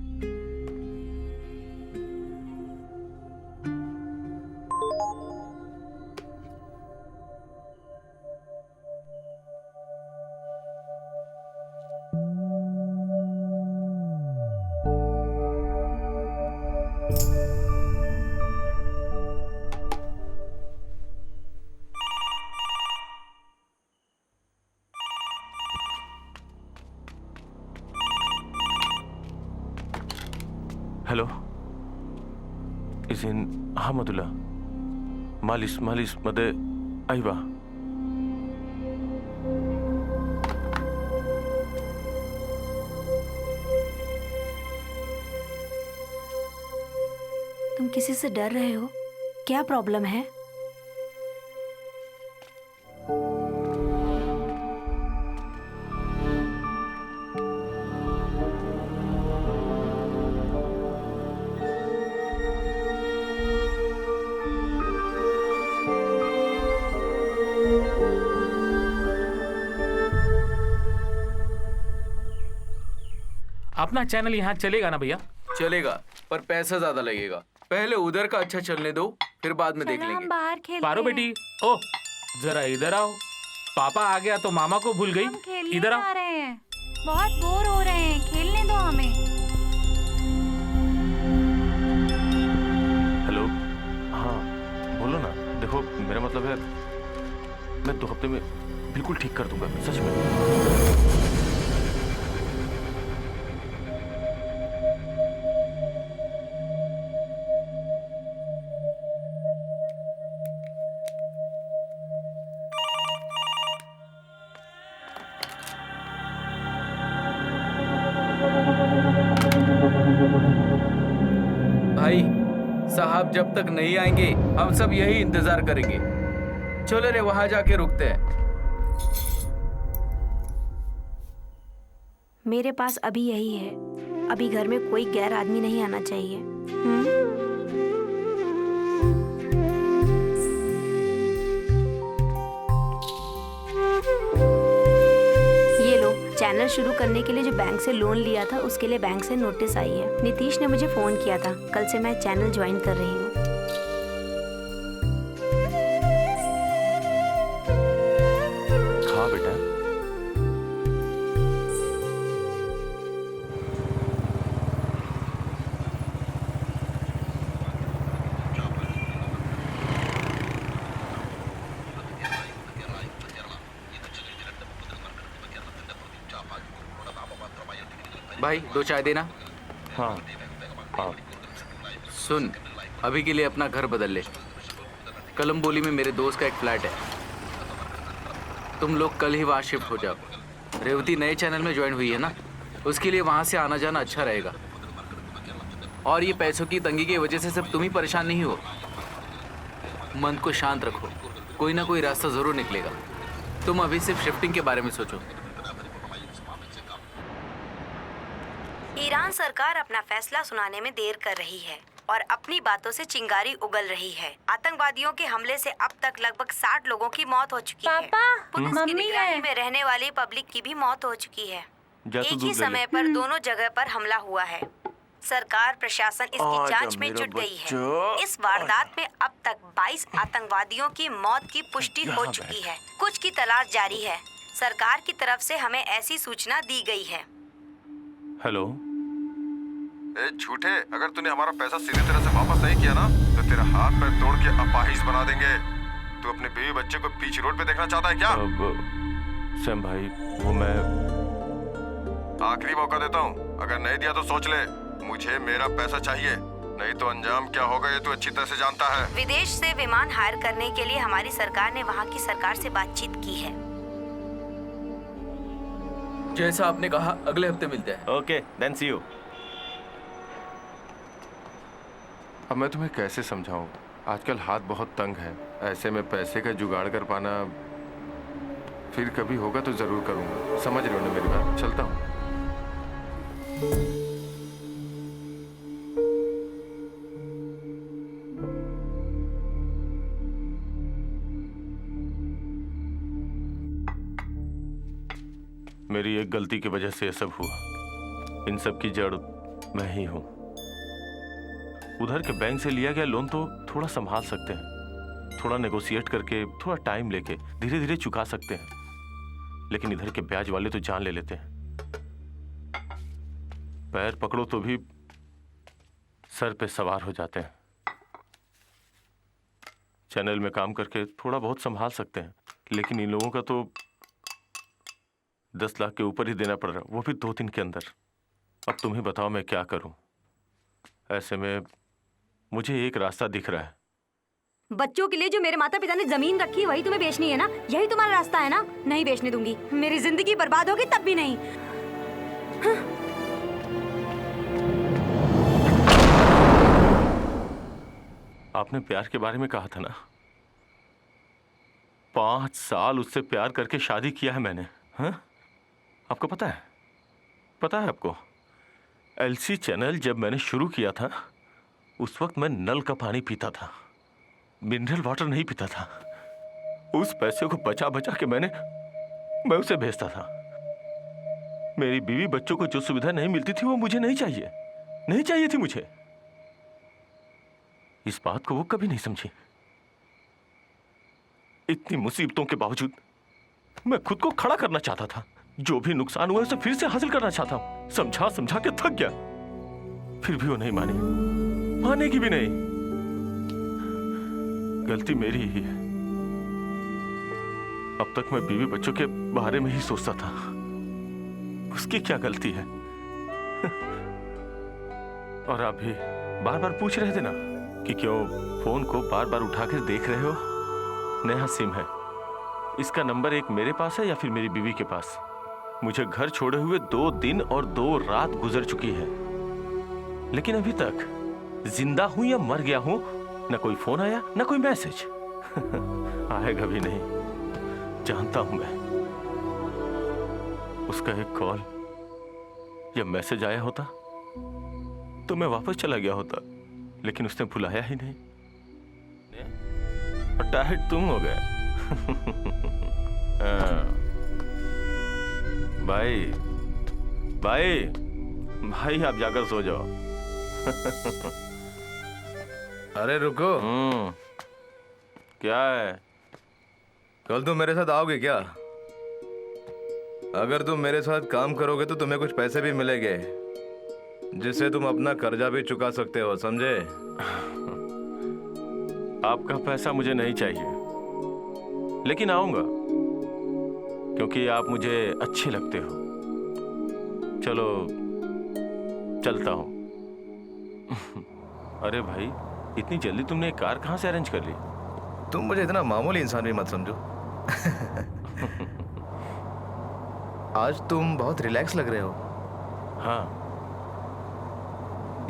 हेलो, इजिन अहमदुल्ला मालिस मालिस मदे आइबा। तुम किसी से डर रहे हो? क्या प्रॉब्लम है? अपना चैनल यहाँ चलेगा ना भैया? चलेगा, पर पैसा ज्यादा लगेगा। पहले उधर का अच्छा चलने दो, फिर बाद में देख चलो हम लेंगे। बाहर खेलते पारो हैं। बेटी, ओ जरा इधर आओ। पापा आ गया तो मामा को भूल गई। हम खेलने इधर जा आओ। रहे हैं, बहुत बोर हो रहे हैं, खेलने दो हमें। हेलो, हाँ बोलो ना। देखो, मेरा मतलब है मैं 2 हफ्ते में बिल्कुल ठीक कर दूंगा, सच में। भाई साहब जब तक नहीं आएंगे हम सब यही इंतजार करेंगे। चलो रे, वहां जाके रुकते हैं। मेरे पास अभी यही है। अभी घर में कोई गैर आदमी नहीं आना चाहिए। ये लो, चैनल शुरू करने के लिए जो बैंक से लोन लिया था उसके लिए बैंक से नोटिस आई है। नीतीश ने मुझे फोन किया था। कल से मैं चैनल ज्वाइन कर रही हूँ। हाँ बेटा, भाई 2 चाय देना। हाँ हाँ। सुन, अभी के लिए अपना घर बदल ले। कलम्बोली में मेरे दोस्त का एक फ्लैट है। तुम लोग कल ही वहाँ शिफ्ट हो जाओ। रेवती नए चैनल में ज्वाइन हुई है ना, उसके लिए वहाँ से आना जाना अच्छा रहेगा। और ये पैसों की तंगी की वजह से सिर्फ तुम ही परेशान नहीं हो। मन को शांत रखो, कोई ना कोई रास्ता जरूर निकलेगा। तुम अभी सिर्फ शिफ्टिंग के बारे में सोचो। ईरान सरकार अपना फैसला सुनाने में देर कर रही है और अपनी बातों से चिंगारी उगल रही है। आतंकवादियों के हमले से अब तक लगभग 60 लोगों की मौत हो चुकी है। पापा, पुलिस की मम्मी निगरानी है। में रहने वाली पब्लिक की भी मौत हो चुकी है। जा तू एक दूध ही ले ले। समय पर दोनों जगह पर हमला हुआ है। सरकार प्रशासन इसकी जांच में जुट गई है। इस वारदात में अब तक 22 आतंकवादियों की मौत की पुष्टि हो चुकी है। कुछ की तलाश जारी है। सरकार की तरफ से हमें ऐसी सूचना दी गई है। हेलो, ए झूठे, अगर तूने हमारा पैसा सीधी तरह से वापस नहीं किया ना तो तेरा हाथ पैर तोड़ के अपाहिज बना देंगे। तू अपने बीवी बच्चे को बीच रोड पे देखना चाहता है क्या? अब सैम भाई, वो मैं आखिरी मौका देता हूँ, अगर नहीं दिया तो सोच ले। मुझे मेरा पैसा चाहिए, नहीं तो अंजाम क्या होगा ये तू अच्छी तरह से जानता है। विदेश से विमान हायर करने के लिए हमारी सरकार ने वहाँ की सरकार से बातचीत की है। जैसा आपने कहा, अगले हफ्ते मिलते हैं। Okay, then see you. अब मैं तुम्हें कैसे समझाऊं? आजकल हाथ बहुत तंग है, ऐसे में पैसे का जुगाड़ कर पाना फिर कभी होगा तो जरूर करूंगा, समझ रहे हो ना मेरी बात। चलता हूँ। मेरी एक गलती की वजह से ये सब हुआ। इन सब की जड़ मैं ही हूं। उधर के बैंक से लिया गया लोन तो थोड़ा संभाल सकते हैं, थोड़ा नेगोशिएट करके, थोड़ा टाइम लेके धीरे धीरे चुका सकते हैं, लेकिन इधर के ब्याज वाले तो जान ले लेते हैं। पैर पकड़ो तो भी सर पे सवार हो जाते हैं। चैनल में काम करके थोड़ा बहुत संभाल सकते हैं, लेकिन इन लोगों का तो 10 लाख के ऊपर ही देना पड़ रहा, वो भी 2 दिन के अंदर। अब तुम ही बताओ मैं क्या करूं। ऐसे में मुझे एक रास्ता दिख रहा है। बच्चों के लिए जो मेरे माता पिता ने जमीन रखी है वही तुम्हें बेचनी है ना? यही तुम्हारा रास्ता है ना? नहीं बेचने दूंगी। मेरी जिंदगी बर्बाद होगी तब भी नहीं। हाँ। आपने प्यार के बारे में कहा था ना, 5 साल उससे प्यार करके शादी किया है मैंने। हाँ, आपको पता है? पता है आपको? एलसी चैनल जब मैंने शुरू किया था उस वक्त मैं नल का पानी पीता था, मिनरल वाटर नहीं पीता था। उस पैसे को बचा बचा के मैं उसे भेजता था। मेरी बीवी बच्चों को जो सुविधा नहीं मिलती थी वो मुझे नहीं चाहिए थी मुझे। इस बात को वो कभी नहीं समझी। इतनी मुसीबतों के बावजूद मैं खुद को खड़ा करना चाहता था। जो भी नुकसान हुआ उसे फिर से हासिल करना चाहता हूं। समझा समझा के थक गया, फिर भी वो नहीं मानेगी भी नहीं। गलती मेरी ही है। अब तक मैं बीवी बच्चों के बारे में ही सोचता था। उसकी क्या गलती है? और आप भी बार बार पूछ रहे थे ना कि क्यों फोन को बार बार उठाकर देख रहे हो। नया सिम है, इसका नंबर एक मेरे पास है या फिर मेरी बीवी के पास। मुझे घर छोड़े हुए 2 दिन और 2 रात गुजर चुकी है, लेकिन अभी तक जिंदा हूं या मर गया हूं, न कोई फोन आया न कोई मैसेज। आएगा भी नहीं, जानता हूं मैं। उसका एक कॉल या मैसेज आया होता तो मैं वापस चला गया होता, लेकिन उसने बुलाया ही नहीं। और टाइट तुम हो गए। भाई आप जाकर सो जाओ। अरे रुको। क्या है? कल तुम मेरे साथ आओगे क्या? अगर तुम मेरे साथ काम करोगे तो तुम्हें कुछ पैसे भी मिलेंगे, जिससे तुम अपना कर्जा भी चुका सकते हो, समझे? आपका पैसा मुझे नहीं चाहिए, लेकिन आऊंगा क्योंकि आप मुझे अच्छे लगते हो। चलो चलता हूं। अरे भाई, इतनी जल्दी तुमने एक कार कहां से अरेंज कर ली? तुम मुझे इतना मामूली इंसान भी मत समझो। आज तुम बहुत रिलैक्स लग रहे हो। हाँ,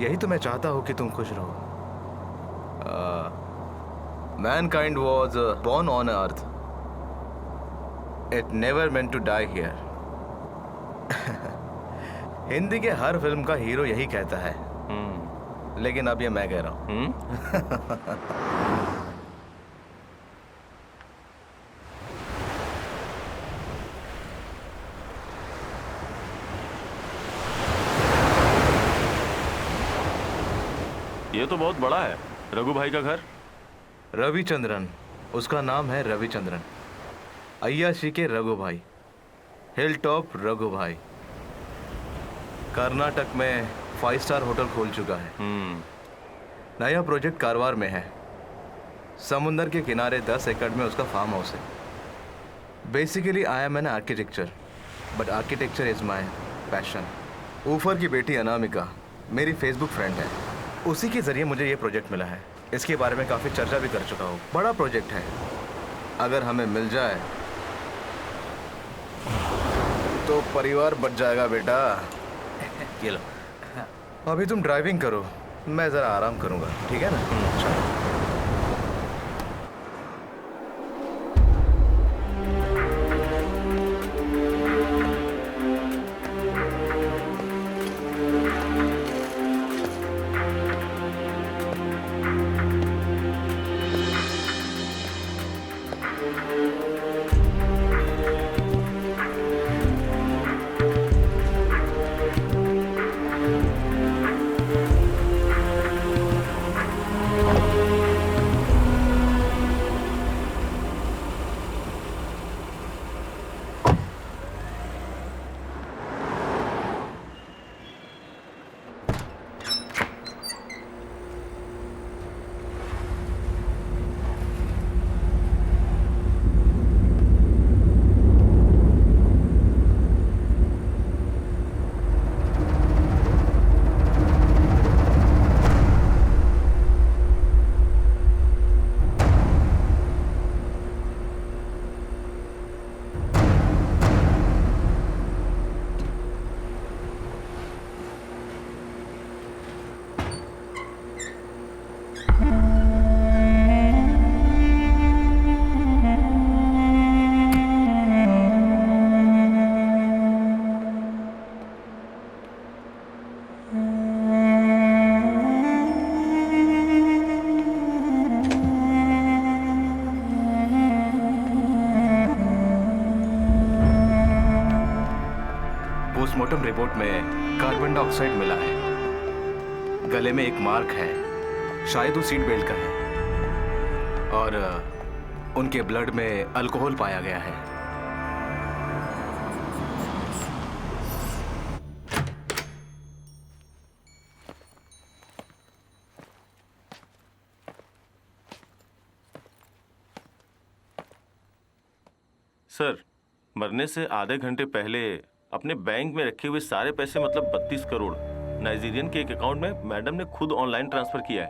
यही तो मैं चाहता हूं कि तुम खुश रहो। Mankind was born on earth. It never meant to die here. Hindi के हर फिल्म का हीरो यही कहता है, लेकिन अब ये मैं कह रहा हूं। ये तो बहुत बड़ा है। रघु भाई का घर? रविचंद्रन, उसका नाम है रविचंद्रन। अय्याशी के रघु भाई, हिल टॉप रघु भाई। कर्नाटक में 5 स्टार होटल खोल चुका है। नया प्रोजेक्ट कारवार में है। समुंदर के किनारे 10 एकड़ में उसका फार्म हाउस है। Basically I am an architecture, but architecture is my passion. ऊफर की बेटी अनामिका मेरी फेसबुक फ्रेंड है। उसी के जरिए मुझे ये प्रोजेक्ट मिला है। इसके बारे में काफ़ी चर्चा भी कर चुका हूँ। बड़ा प्रोजेक्ट है, अगर हमें मिल जाए तो परिवार बच जाएगा बेटा। ये लो। अभी तुम ड्राइविंग करो, मैं ज़रा आराम करूँगा, ठीक है ना? चलो। पोस्टमार्टम रिपोर्ट में कार्बन डाइऑक्साइड मिला है। गले में एक मार्क है, शायद वो सीट बेल्ट का है। और उनके ब्लड में अल्कोहल पाया गया है। सर, मरने से आधे घंटे पहले अपने बैंक में रखे हुए सारे पैसे मतलब 32 करोड़ नाइजीरियन के एक अकाउंट में मैडम ने खुद ऑनलाइन ट्रांसफर किया है।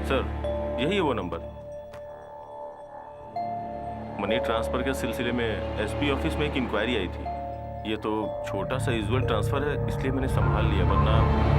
सर, यही है वो नंबर। मनी ट्रांसफर के सिलसिले में एसपी ऑफिस में एक इंक्वायरी आई थी। ये तो छोटा सा यूजुअल ट्रांसफर है, इसलिए मैंने संभाल लिया, वरना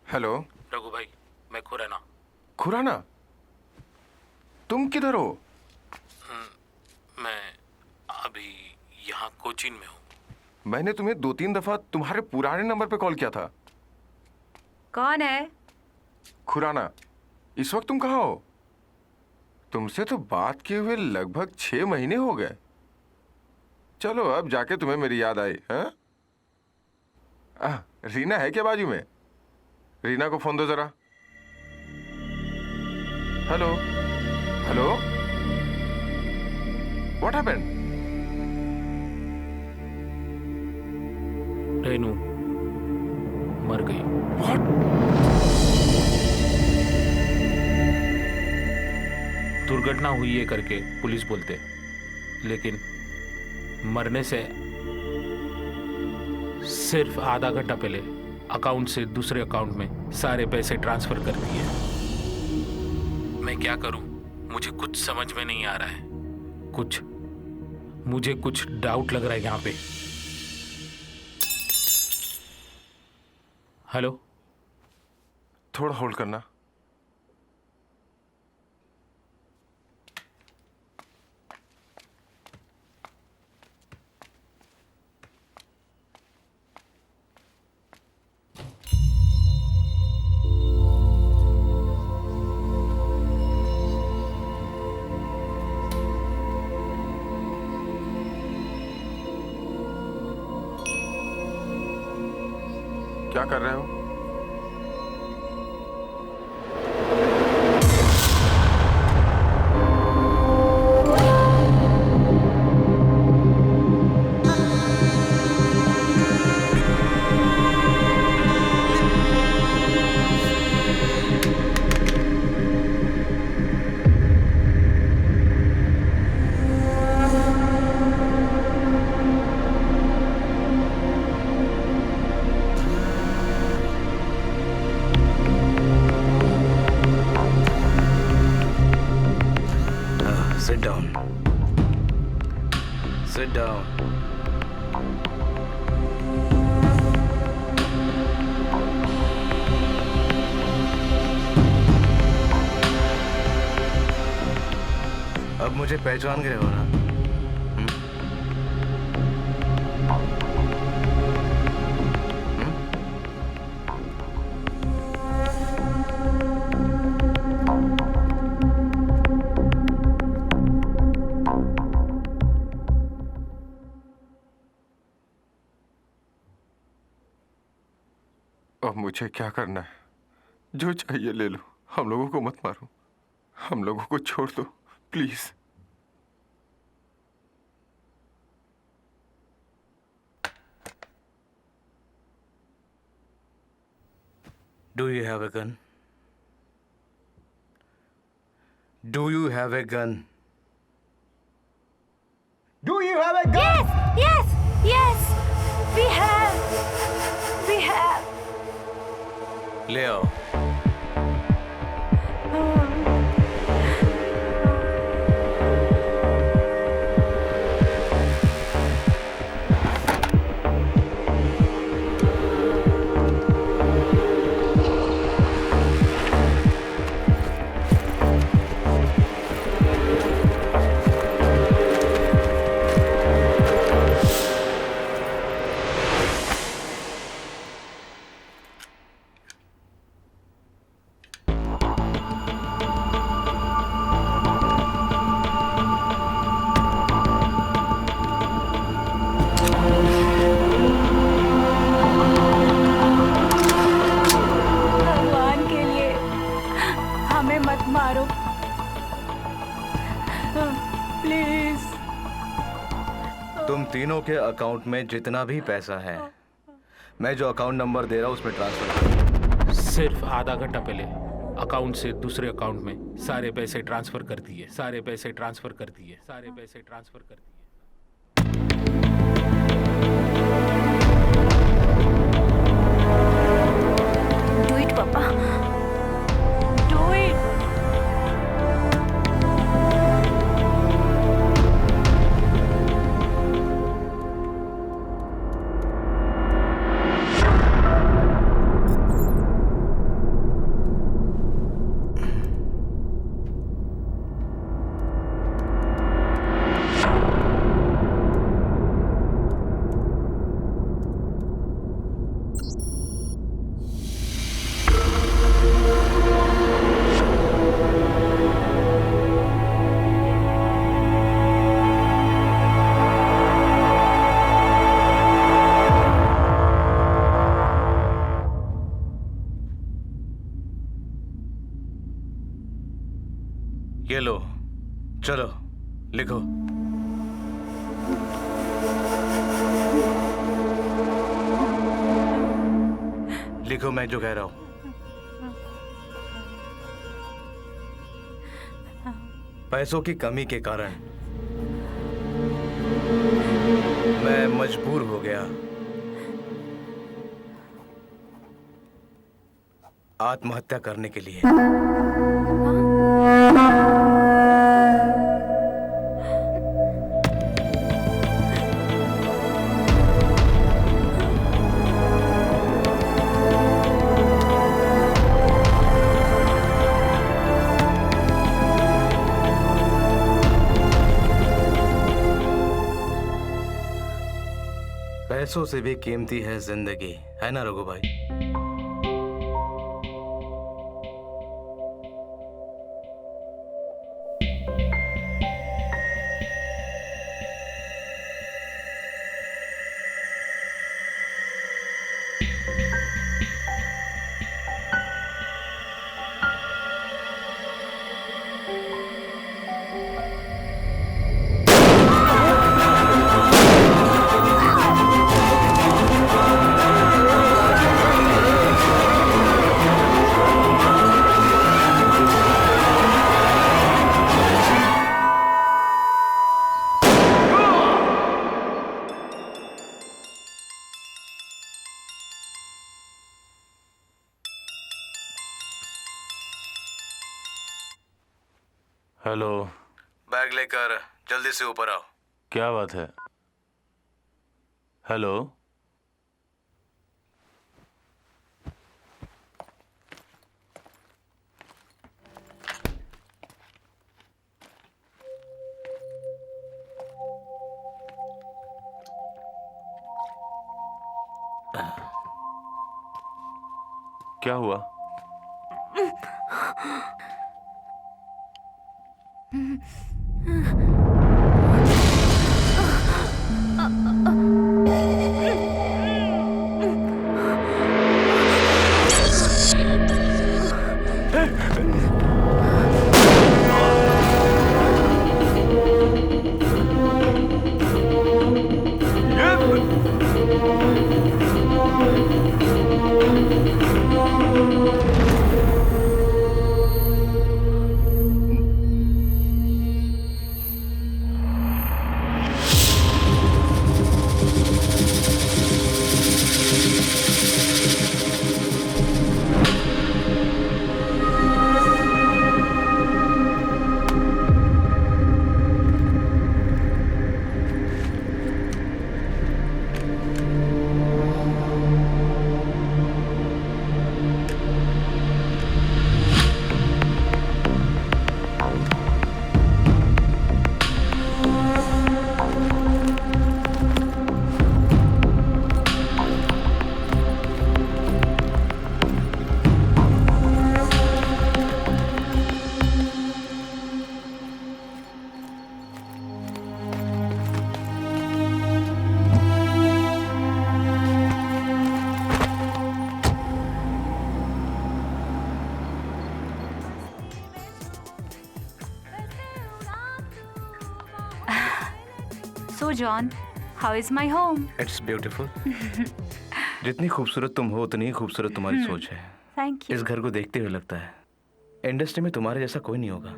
हेलो रघु भाई, मैं खुराना। खुराना, तुम किधर हो? मैं अभी यहाँ कोचीन में हूँ। मैंने तुम्हें 2-3 दफा तुम्हारे पुराने नंबर पे कॉल किया था। कौन है? खुराना, इस वक्त तुम कहाँ हो? तुमसे तो बात किए हुए लगभग 6 महीने हो गए। चलो, अब जाके तुम्हें मेरी याद आई। हाँ, रीना है क्या बाजू में? रीना को फोन दो जरा। Hello hello, what happened? Renu मर गई। व्हाट? दुर्घटना हुई है करके पुलिस बोलते, लेकिन मरने से सिर्फ आधा घंटा पहले अकाउंट से दूसरे अकाउंट में सारे पैसे ट्रांसफर कर दिए। मैं क्या करूं, मुझे कुछ समझ में नहीं आ रहा है। मुझे कुछ डाउट लग रहा है यहाँ पे। हेलो, थोड़ा होल्ड करना। क्या कर रहे हो? Sit down. Sit down. अब मुझे पहचान गए हो ना? अब मुझे क्या करना है? जो चाहिए ले लो, हम लोगों को मत मारो, हम लोगों को छोड़ दो please. Do you have a gun? Do you have a gun? Do you have a gun? Yes, yes, we have. We have. ले आओ। भगवान के लिए हमें मत मारो, प्लीज। तुम तीनों के अकाउंट में जितना भी पैसा है, मैं जो अकाउंट नंबर दे रहा हूँ उसमें ट्रांसफर करो। सिर्फ आधा घंटा पहले अकाउंट से दूसरे अकाउंट में सारे पैसे ट्रांसफर कर दिए, सारे पैसे ट्रांसफर कर दिए, सारे पैसे ट्रांसफर कर दिए। डू इट पापा। Do it. ये लो, चलो लिखो। लिखो मैं जो कह रहा हूं। पैसों की कमी के कारण मैं मजबूर हो गया आत्महत्या करने के लिए। पैसों से भी कीमती है जिंदगी, है ना रघु भाई? हेलो। बैग लेकर जल्दी से ऊपर आओ। क्या बात है? हेलो। क्या हुआ? John, how is my home? It's beautiful. जितनी खूबसूरत तुम हो उतनी ही खूबसूरत तुम्हारी सोच है। Thank you. इस घर को देखते हुए लगता है इंडस्ट्री में तुम्हारे जैसा कोई नहीं होगा।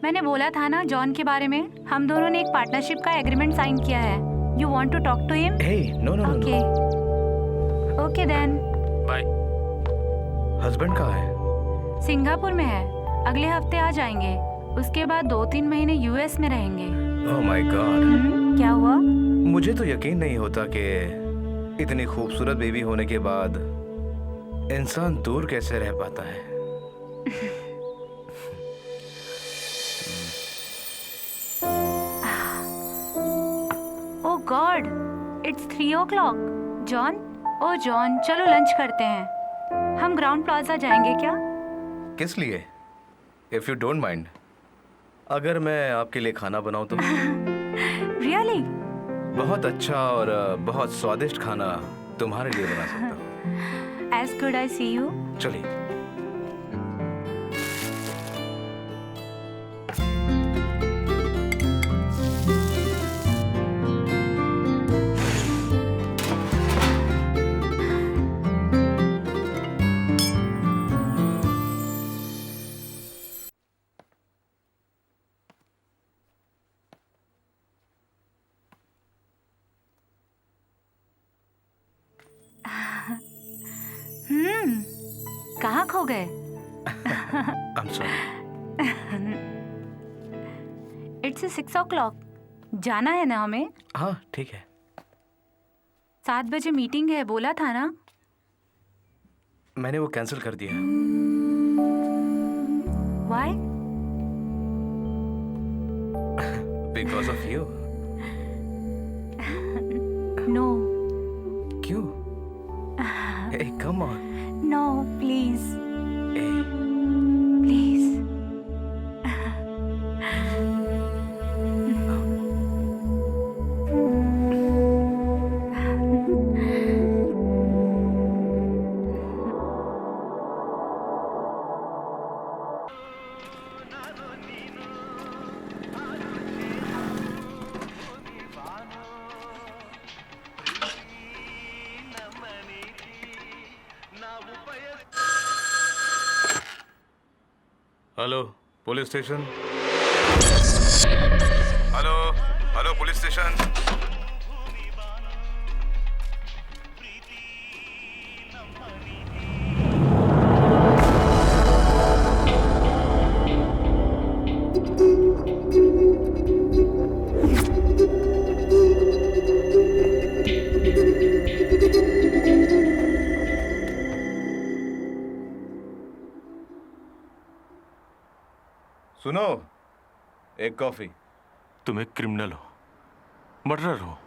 मैंने बोला था ना जॉन के बारे में, हम दोनों ने एक पार्टनरशिप का एग्रीमेंट साइन किया है। You want to talk to him? Hey no no okay okay then. Bye. Husband कहाँ है? सिंगापुर में है, अगले हफ्ते आ जाएंगे। उसके बाद 2-3 महीने यूएस में रहेंगे। Oh my God. क्या हुआ? मुझे तो यकीन नहीं होता कि इतनी खूबसूरत बेबी होने के बाद इंसान दूर कैसे रह पाता है। Oh god, it's 3 o'clock। John, oh John, चलो लंच करते हैं। हम ग्राउंड प्लाजा जाएंगे क्या? किस लिए? इफ यू डोंट माइंड, अगर मैं आपके लिए खाना बनाऊं तो? रियली? बहुत अच्छा और बहुत स्वादिष्ट खाना तुम्हारे लिए बना सकता हूँ। As good I see you. चलिए। कहाँ खो गए? I'm sorry. It's 6 o'clock। जाना है ना हमें? हाँ ठीक है। 7 बजे मीटिंग है, बोला था ना। मैंने वो कैंसिल कर दिया। Why? Because of you. No. क्यों? Hey, come on. No, please. Hey. Please. Hello police station. Hello hello police station. सुनो, एक कॉफी। तुम एक क्रिमिनल हो, मर्डरर हो,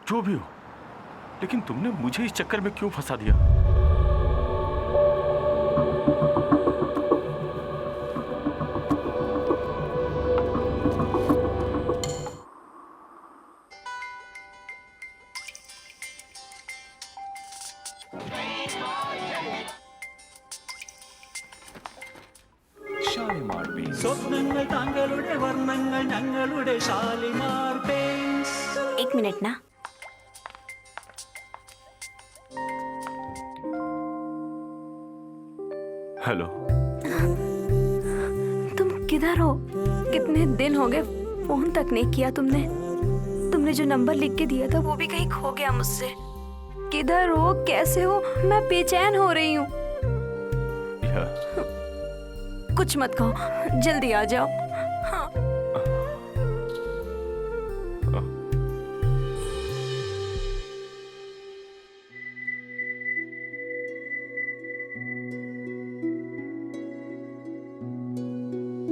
जो भी हो, लेकिन तुमने मुझे इस चक्कर में क्यों फंसा दिया? एक मिनट ना। हेलो। तुम किधर हो? कितने दिन हो गए, फोन तक नहीं किया तुमने। तुमने जो नंबर लिख के दिया था वो भी कहीं खो गया मुझसे। किधर हो, कैसे हो? मैं बेचैन हो रही हूँ। कुछ मत कहो, जल्दी आ जाओ। हाँ।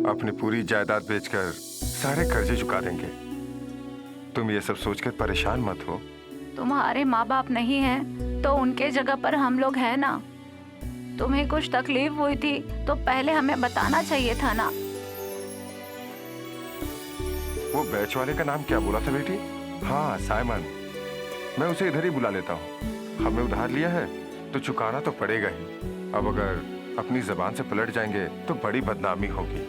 अपनी पूरी जायदाद बेचकर सारे कर्जे चुका देंगे। तुम ये सब सोचकर परेशान मत हो। तुम्हारे माँ बाप नहीं हैं तो उनके जगह पर हम लोग हैं ना। तुम्हें कुछ तकलीफ हुई थी तो पहले हमें बताना चाहिए था ना। वो बैच वाले का नाम क्या बोला था बेटी? हाँ, साइमन। मैं उसे इधर ही बुला लेता हूँ। हमने उधार लिया है तो चुकाना तो पड़ेगा ही। अब अगर अपनी जबान से पलट जाएंगे तो बड़ी बदनामी होगी।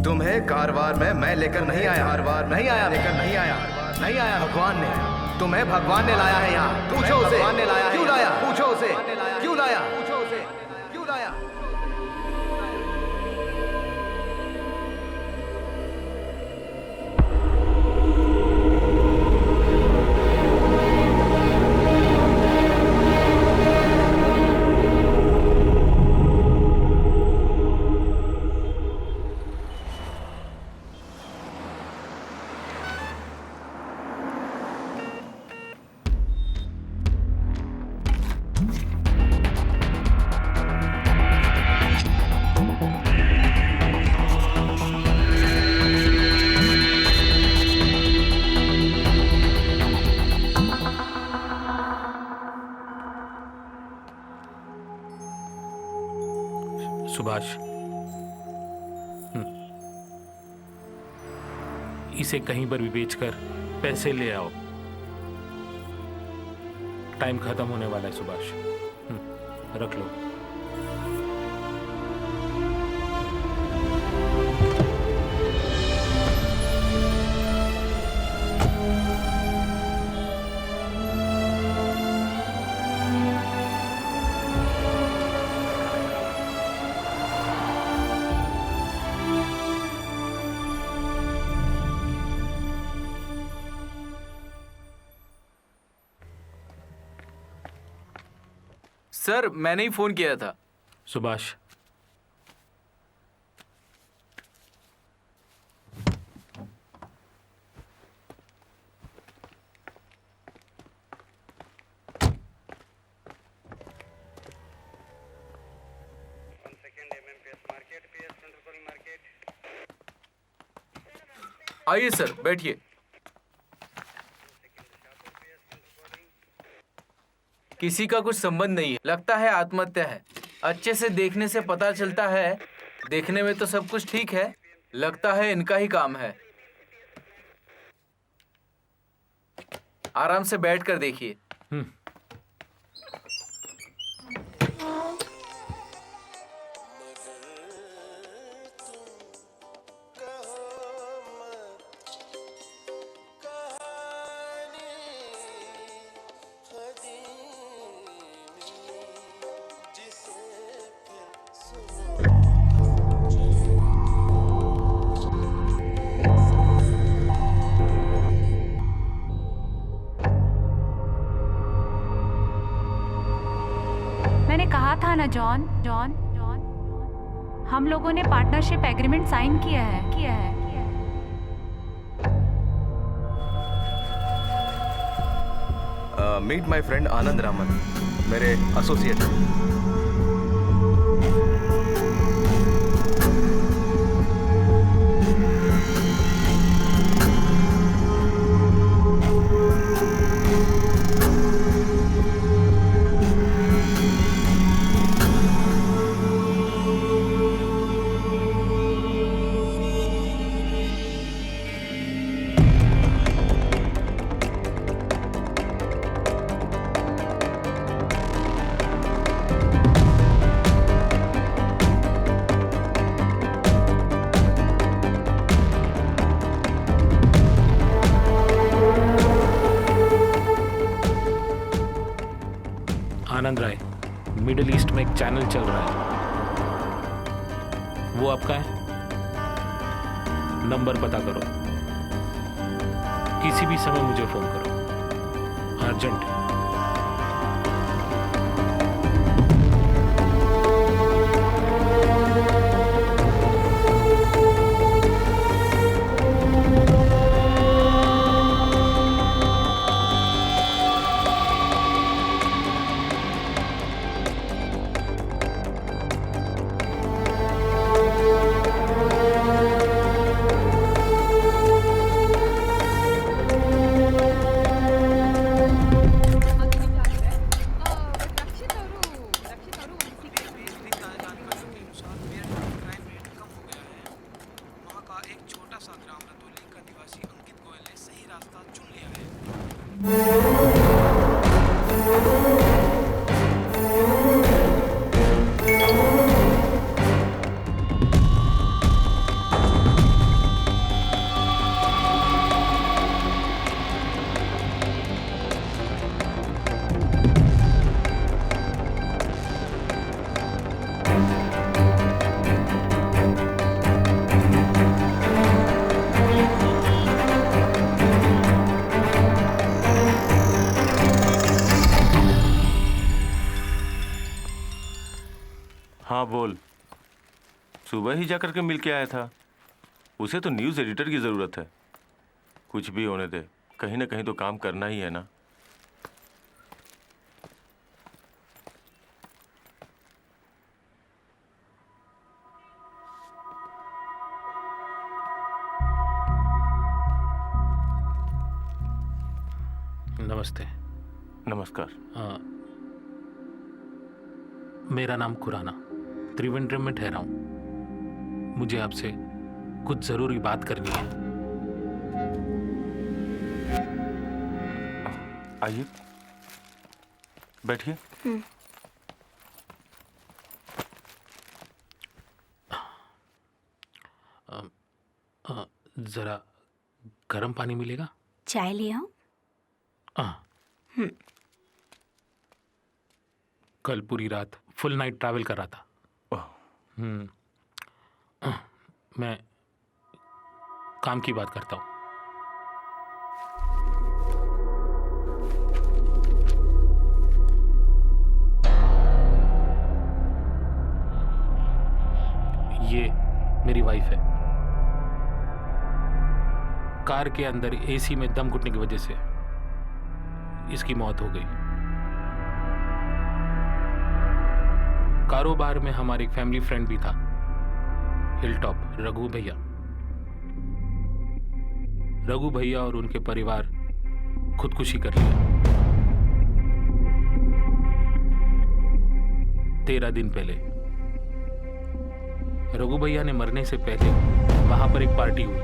तुम्हें कारवार में मैं लेकर नहीं आया, कारवार नहीं आया, लेकर नहीं आया, नहीं आया। भगवान ने, तुम्हें भगवान ने लाया है यहाँ। पूछो उसे, भगवान ने लाया, क्यों लाया? पूछो उसे, क्यों लाया? पूछो उसे, क्यों लाया? सुभाष, इसे कहीं पर भी बेचकर पैसे ले आओ। टाइम खत्म होने वाला है सुभाष। रख लो। सर, मैंने ही फोन किया था। सुभाष, आइए सर, बैठिए। किसी का कुछ संबंध नहीं है, लगता है आत्महत्या है। अच्छे से देखने से पता चलता है, देखने में तो सब कुछ ठीक है, लगता है इनका ही काम है। आराम से बैठ कर देखिए। मैंने कहा था ना जॉन, हम लोगों ने पार्टनरशिप एग्रीमेंट साइन किया है। मीट माय फ्रेंड आनंद रामन, मेरे एसोसिएट। आनंद राय, मिडिल ईस्ट में एक चैनल चल रहा है, वो आपका है? नंबर पता करो, किसी भी समय मुझे फोन करो, अर्जेंट। हाँ बोल। सुबह ही जाकर के मिल के आया था। उसे तो न्यूज़ एडिटर की ज़रूरत है। कुछ भी होने दे, कहीं ना कहीं तो काम करना ही है ना। नमस्ते। नमस्कार। मेरा नाम खुराना, त्रिवेंद्रम में ठहरा हूँ। मुझे आपसे कुछ ज़रूरी बात करनी है। आइए बैठिए। ज़रा गर्म पानी मिलेगा? चाय ले आओ। कल पूरी रात फुल नाइट ट्रैवल कर रहा था। मैं काम की बात करता हूँ। ये मेरी वाइफ है। कार के अंदर एसी में दम घुटने की वजह से इसकी मौत हो गई। कारोबार में हमारे एक फैमिली फ्रेंड भी था, हिलटॉप रघु भैया। रघु भैया और उनके परिवार खुदकुशी कर लिया 13 दिन पहले। रघु भैया ने मरने से पहले वहां पर एक पार्टी हुई।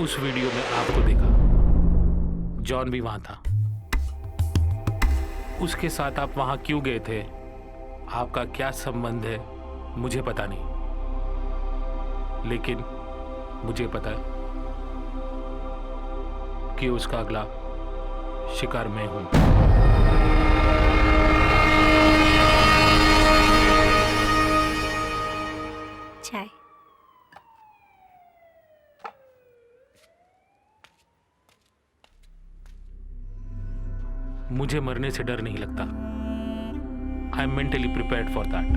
उस वीडियो में आपको देखा, जॉन भी वहां था। उसके साथ आप वहां क्यों गए थे, आपका क्या संबंध है, मुझे पता नहीं। लेकिन मुझे पता है कि उसका अगला शिकार मैं हूं। चाय। मुझे मरने से डर नहीं लगता। I am mentally prepared for that.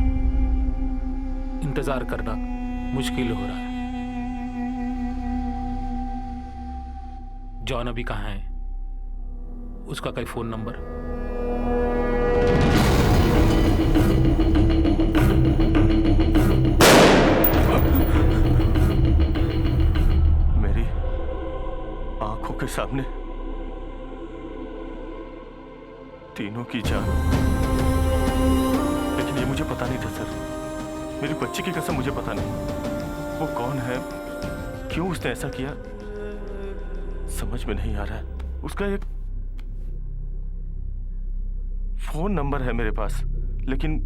इंतजार करना मुश्किल हो रहा है। जॉन अभी कहाँ है? उसका कोई फोन नंबर? मेरी आंखों के सामने तीनों की जान। लेकिन ये मुझे पता नहीं था सर। मेरी बच्ची की कसम मुझे पता नहीं। वो कौन है, क्यों उसने ऐसा किया, समझ में नहीं आ रहा है। उसका एक फोन नंबर है मेरे पास, लेकिन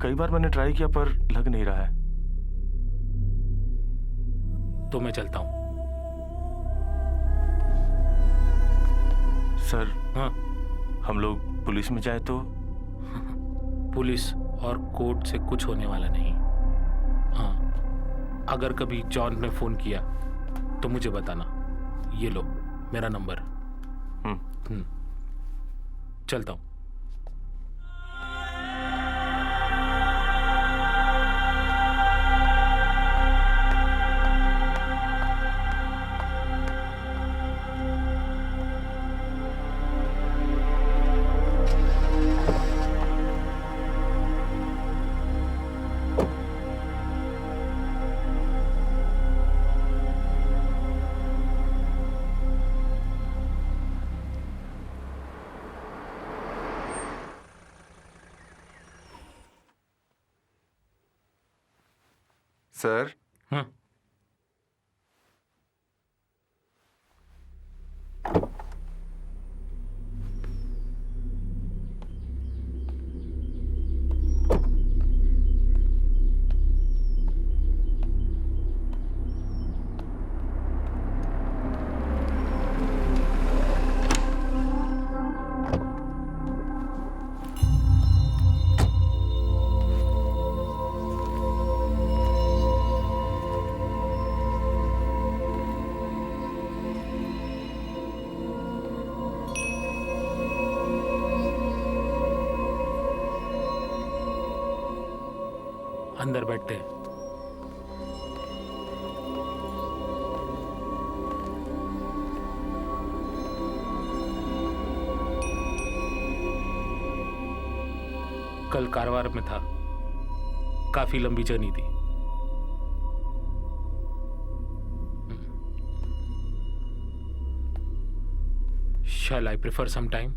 कई बार मैंने ट्राई किया पर लग नहीं रहा है। तो मैं चलता हूं। सर हाँ, हम लोग पुलिस में जाए तो? पुलिस और कोर्ट से कुछ होने वाला नहीं। हाँ, अगर कभी जॉन ने फोन किया तो मुझे बताना। ये लो मेरा नंबर। चलता हूं। सर। हाँ, अंदर बैठते हैं। कल कारवार में था, काफी लंबी जर्नी थी। Shall I prefer some time?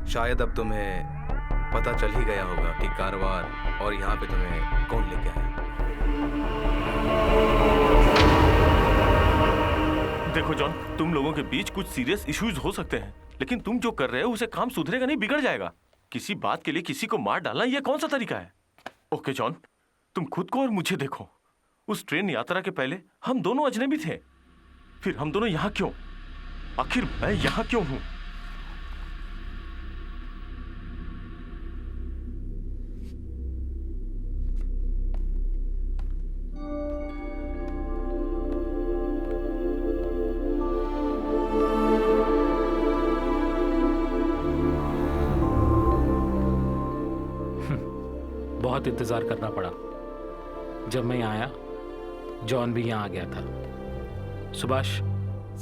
शायद अब तुम्हें पता चल ही गया होगा कि कारवार और यहाँ पे तुम्हें कौन लेके आया। देखो जॉन, तुम लोगों के बीच कुछ सीरियस इश्यूज हो सकते हैं, लेकिन तुम जो कर रहे हो उसे काम सुधरेगा नहीं, बिगड़ जाएगा। किसी बात के लिए किसी को मार डालना यह कौन सा तरीका है? ओके जॉन, तुम खुद को और मुझे देखो। उस ट्रेन यात्रा के पहले हम दोनों अजनबी थे, फिर हम दोनों यहाँ क्यों? आखिर मैं यहाँ क्यों हूँ? बहुत इंतजार करना पड़ा। जब मैं यहाँ आया, जॉन भी यहाँ आ गया था। सुभाष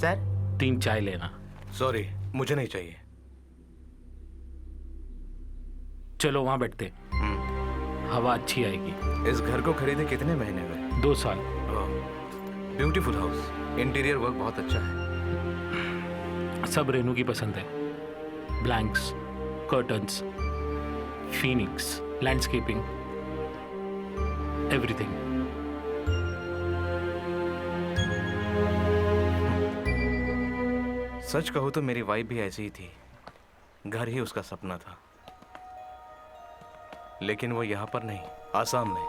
सर, 3 चाय लेना। सॉरी, मुझे नहीं चाहिए। चलो वहां बैठते, हवा अच्छी आएगी। इस घर को खरीदे कितने महीने में? 2 साल। ब्यूटीफुल हाउस, इंटीरियर वर्क बहुत अच्छा है। सब रेनू की पसंद है। Blanks, curtains, phoenix, landscaping, everything. सच कहूं तो मेरी वाइफ भी ऐसी ही थी। घर ही उसका सपना था, लेकिन वो यहाँ पर नहीं, आसाम में,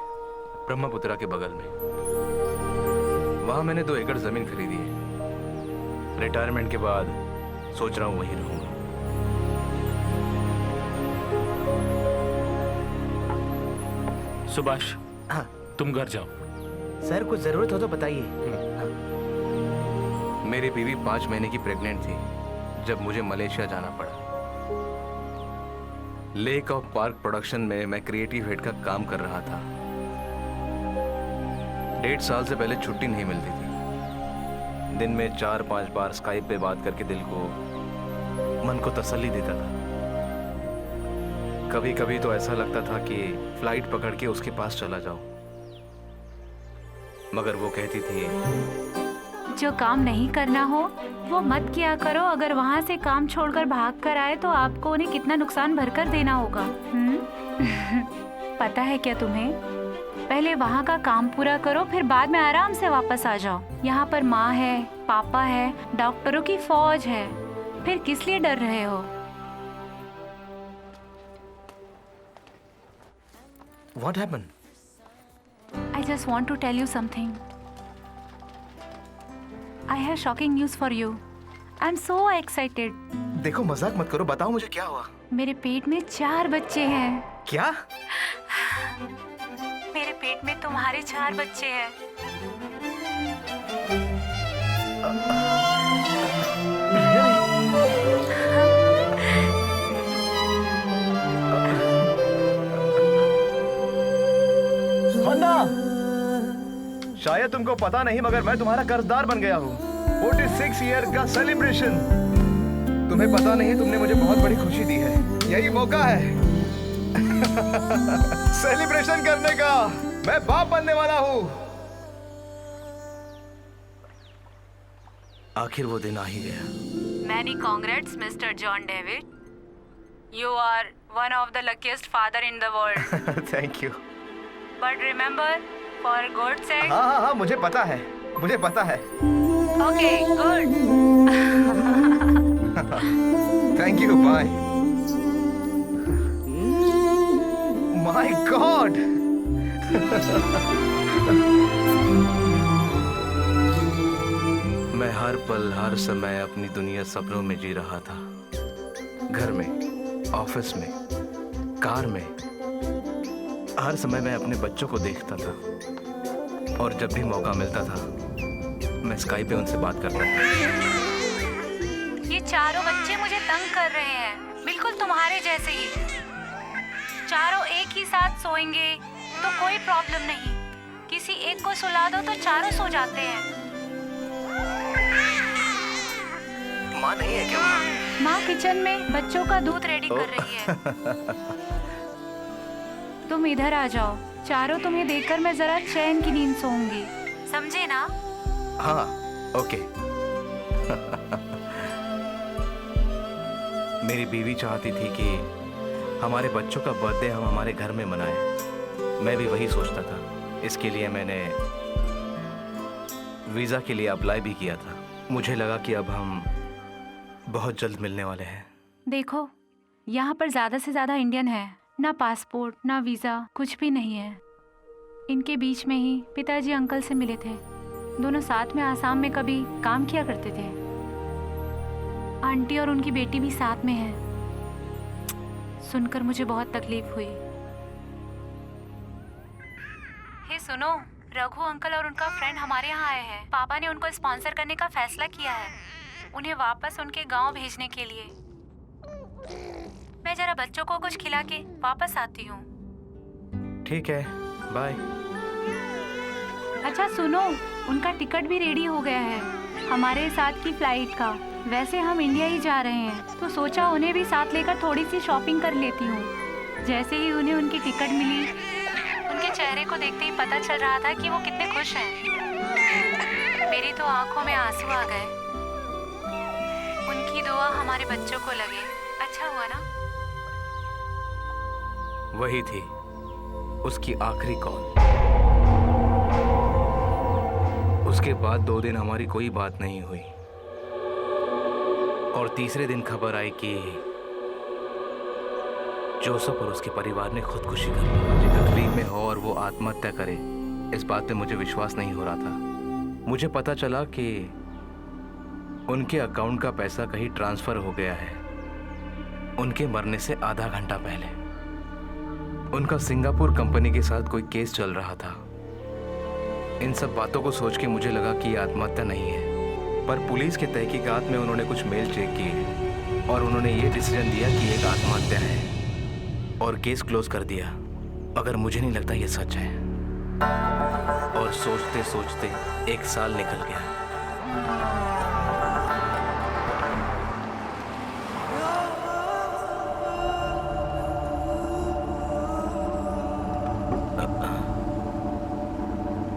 ब्रह्मपुत्रा के बगल में। वहां मैंने 2 एकड़ जमीन खरीदी है। रिटायरमेंट के बाद सोच रहा हूं वहीं रहूंगा। सुभाष, हाँ तुम घर जाओ। सर, कुछ जरूरत हो तो बताइए। मेरी बीवी 5 महीने की प्रेग्नेंट थी जब मुझे मलेशिया जाना पड़ा। लेक ऑफ पार्क प्रोडक्शन में मैं क्रिएटिव हेड का काम कर रहा था। 1.5 साल से पहले छुट्टी नहीं मिलती थी। दिन में 4-5 बार स्काइप पे बात करके दिल को, मन को तसल्ली देता था। कभी कभी तो ऐसा लगता था कि फ्लाइट पकड़ के उसके पास चला जाऊं, मगर वो कहती थी, जो काम नहीं करना हो वो मत किया करो। अगर वहाँ से काम छोड़कर भाग कर आए तो आपको उन्हें कितना नुकसान भरकर देना होगा। पता है क्या तुम्हें? पहले वहाँ का काम पूरा करो, फिर बाद में आराम से वापस आ जाओ। यहाँ पर माँ है, पापा है, डॉक्टरों की फौज है, फिर किस लिए डर रहे हो? What happened? I just want to tell you something. I have shocking news for you. I'm so excited. देखो, मजाक मत करो, बताओ मुझे क्या हुआ। मेरे पेट में 4 बच्चे हैं। क्या? मेरे पेट में तुम्हारे 4 बच्चे हैं। शायद तुमको पता नहीं, मगर मैं तुम्हारा कर्जदार बन गया हूँ। 46 ईयर का सेलिब्रेशन। तुम्हें पता नहीं, तुमने मुझे बहुत बड़ी खुशी दी है। यही मौका है सेलिब्रेशन करने का। मैं बाप बनने वाला हूँ। आखिर वो दिन आ ही गया। Many congrats, Mr. John David. You are one of the luckiest father in the world. Thank you. But remember, for God's sake. हाँ, मुझे पता है, मुझे पता है। Okay, good. Thank you, bye. God. मैं हर पल हर समय अपनी दुनिया सपनों में जी रहा था। घर में, ऑफिस में, कार में, हर समय मैं अपने बच्चों को देखता था और जब भी मौका मिलता था मैं स्काइप पे उनसे बात करता था। ये चारों बच्चे मुझे तंग कर रहे हैं, बिल्कुल तुम्हारे जैसे ही। चारों एक ही साथ सोएंगे तो कोई प्रॉब्लम नहीं, किसी एक को सुला दो तो चारों सो जाते हैं। माँ नहीं है क्या? माँ किचन में बच्चों का दूध रेडी कर रही है। तुम इधर आ जाओ, चारों तुम्हें देखकर मैं जरा चैन की नींद सोऊंगी, समझे ना? हाँ, ओके। मेरी बीवी चाहती थी कि हमारे बच्चों का बर्थडे हम हमारे घर में मनाएं। मैं भी वही सोचता था। इसके लिए मैंने वीज़ा के लिए अप्लाई भी किया था। मुझे लगा कि अब हम बहुत जल्द मिलने वाले हैं। देखो, यहाँ पर ज्यादा से ज्यादा इंडियन है, ना पासपोर्ट ना वीजा, कुछ भी नहीं है। इनके बीच में ही पिताजी अंकल से मिले थे। दोनों साथ में आसाम में कभी काम किया करते थे। आंटी और उनकी बेटी भी साथ में है। सुनकर मुझे बहुत तकलीफ हुई। हे सुनो, रघु अंकल और उनका फ्रेंड हमारे यहाँ आए हैं। पापा ने उनको स्पॉन्सर करने का फैसला किया है, उन्हें वापस उनके गांव भेजने के लिए। मैं जरा बच्चों को कुछ खिला के वापस आती हूँ। ठीक है, बाय। अच्छा सुनो, उनका टिकट भी रेडी हो गया है हमारे साथ की फ्लाइट का। वैसे हम इंडिया ही जा रहे हैं, तो सोचा उन्हें भी साथ लेकर थोड़ी सी शॉपिंग कर लेती हूँ। जैसे ही उन्हें उनकी टिकट मिली, उनके चेहरे को देखते ही पता चल रहा था कि वो कितने खुश हैं। मेरी तो आंखों में आंसू आ गए। उनकी दुआ हमारे बच्चों को लगे। अच्छा हुआ ना? वही थी उसकी आखिरी कॉल। उसके बाद 2 दिन हमारी कोई बात नहीं हुई और तीसरे दिन खबर आई कि जोसेफ और उसके परिवार ने खुदकुशी कर ली। मुझे तकलीफ में हो और वो आत्महत्या करे, इस बात पे मुझे विश्वास नहीं हो रहा था। मुझे पता चला कि उनके अकाउंट का पैसा कहीं ट्रांसफर हो गया है उनके मरने से आधा घंटा पहले। उनका सिंगापुर कंपनी के साथ कोई केस चल रहा था। इन सब बातों को सोच के मुझे लगा कि ये आत्महत्या नहीं है, पर पुलिस के तहकीकात में उन्होंने कुछ मेल चेक किए और उन्होंने ये डिसीजन दिया कि एक आत्महत्या है और केस क्लोज कर दिया। अगर मुझे नहीं लगता ये सच है। और सोचते सोचते 1 साल निकल गया।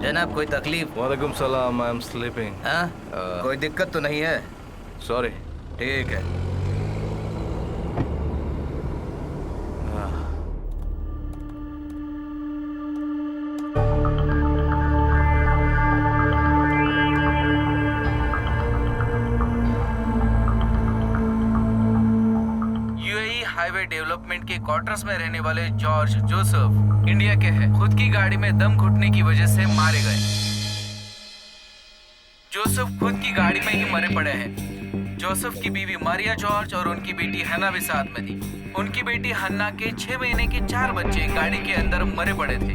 जनाब, कोई तकलीफ? वालेकुम सलाम, आई एम स्लीपिंग। हाँ? कोई दिक्कत तो नहीं है? सॉरी। ठीक है। यूएई हाईवे डेवलपमेंट के क्वार्टर्स में रहने वाले जॉर्ज जोसेफ इंडिया के हैं। खुद की गाड़ी में दम घुटने की वजह से मारे गए। जोसेफ खुद की गाड़ी में ही मरे पड़े हैं। जोसेफ की बीवी मारिया जॉर्ज और उनकी बेटी हन्ना भी साथ में थी। उनकी बेटी हन्ना के 6 महीने के 4 बच्चे गाड़ी के अंदर मरे पड़े थे।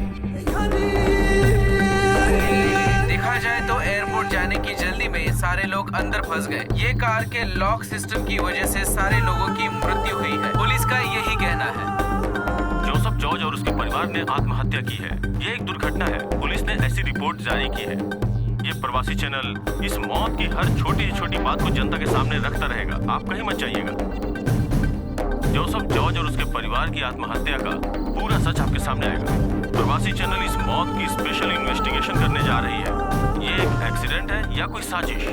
देखा जाए तो एयरपोर्ट जाने की जल्दी में सारे लोग अंदर फंस गए। ये कार के लॉक सिस्टम की वजह से सारे लोगों की मृत्यु हुई है, पुलिस का यही कहना है। जोसेफ जॉर्ज और उसके परिवार ने आत्महत्या की है। ये एक दुर्घटना है। पुलिस ने ऐसी रिपोर्ट जारी की है। ये प्रवासी चैनल इस मौत की हर छोटी छोटी बात को जनता के सामने रखता रहेगा। आप कहीं मत जाइएगा। जोसेफ जॉर्ज और उसके परिवार की आत्महत्या का पूरा सच आपके सामने आएगा। प्रवासी चैनल इस मौत की स्पेशल इन्वेस्टिगेशन करने जा रही है। ये एक एक्सीडेंट है या कोई साजिश?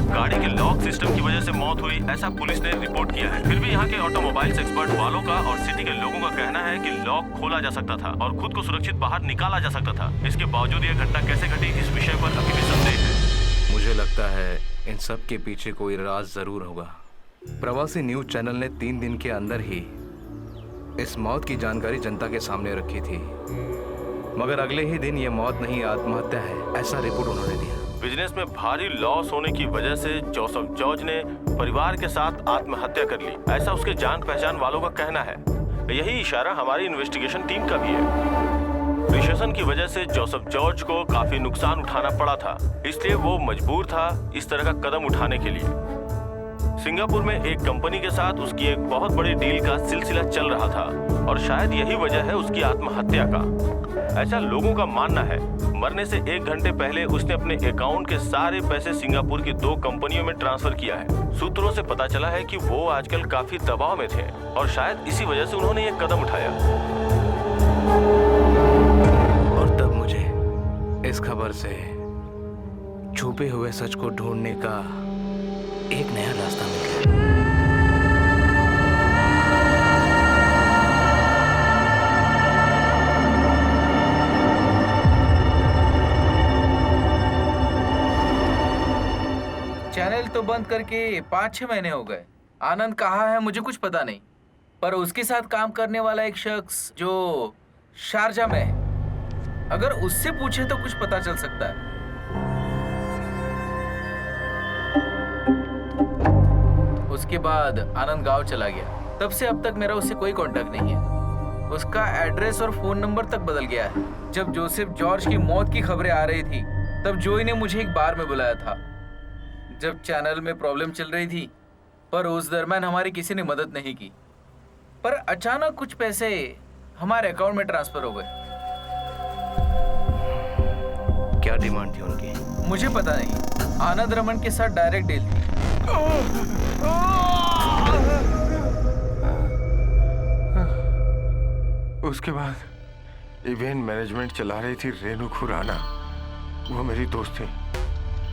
गाड़ी के लॉक सिस्टम की वजह से मौत हुई, ऐसा पुलिस ने रिपोर्ट किया है। फिर भी यहाँ के ऑटोमोबाइल्स एक्सपर्ट वालों का और सिटी के लोगों का कहना है कि लॉक खोला जा सकता था और खुद को सुरक्षित बाहर निकाला जा सकता था। इसके बावजूद ये घटना कैसे घटी, इस विषय पर अभी भी संदेह है। मुझे लगता है इन सब के पीछे कोई राज जरूर होगा। प्रवासी न्यूज चैनल ने 3 दिन के अंदर ही इस मौत की जानकारी जनता के सामने रखी थी, मगर अगले ही दिन ये मौत नहीं आत्महत्या है ऐसा रिपोर्ट उन्होंने दिया। बिजनेस में भारी लॉस होने की वजह से जोसेफ जॉर्ज ने परिवार के साथ आत्महत्या कर ली, ऐसा उसके जान पहचान वालों का कहना है। यही इशारा हमारी इन्वेस्टिगेशन टीम का भी है। रिसेशन की वजह से जोसेफ जॉर्ज को काफी नुकसान उठाना पड़ा था, इसलिए वो मजबूर था इस तरह का कदम उठाने के लिए। सिंगापुर में एक कंपनी के साथ उसकी एक बहुत बड़ी डील का सिलसिला चल रहा था और शायद यही वजह है उसकी आत्महत्या का, ऐसा लोगों का मानना है। मरने से 1 घंटे पहले उसने अपने अकाउंट के सारे पैसे सिंगापुर की 2 कंपनियों में ट्रांसफर किया है। सूत्रों से पता चला है कि वो आजकल काफी दबाव में थे और शायद इसी वजह से उन्होंने ये कदम उठाया। और तब मुझे इस खबर से छुपे हुए सच को ढूंढने का एक नया रास्ता मिल गया। चैनल तो बंद करके 5-6 महीने हो गए। आनंद कहाँ है मुझे कुछ पता नहीं, पर उसके साथ काम करने वाला एक शख्स जो शारजा में है, अगर उससे पूछे तो कुछ पता चल सकता है। उसके बाद आनंद गांव चला गया। तब से अब तक मेरा उससे कोई कांटेक्ट नहीं है। उसका एड्रेस और फोन नंबर तक बदल गया है। जब जोसेफ जॉर्ज की मौत की खबरें आ रही थी तब जोई ने मुझे एक बार में बुलाया था जब चैनल में प्रॉब्लम चल रही थी, पर उस दरमियान हमारी किसी ने मदद नहीं की। पर अचानक कुछ पैसे हमारे अकाउंट में ट्रांसफर हो गए। क्या डिमांड थी उनकी? मुझे पता नहीं। आनंद रमन के साथ डायरेक्ट डील थी। उसके बाद इवेंट मैनेजमेंट चला रही थी रेनू खुराना। वो मेरी दोस्त थी।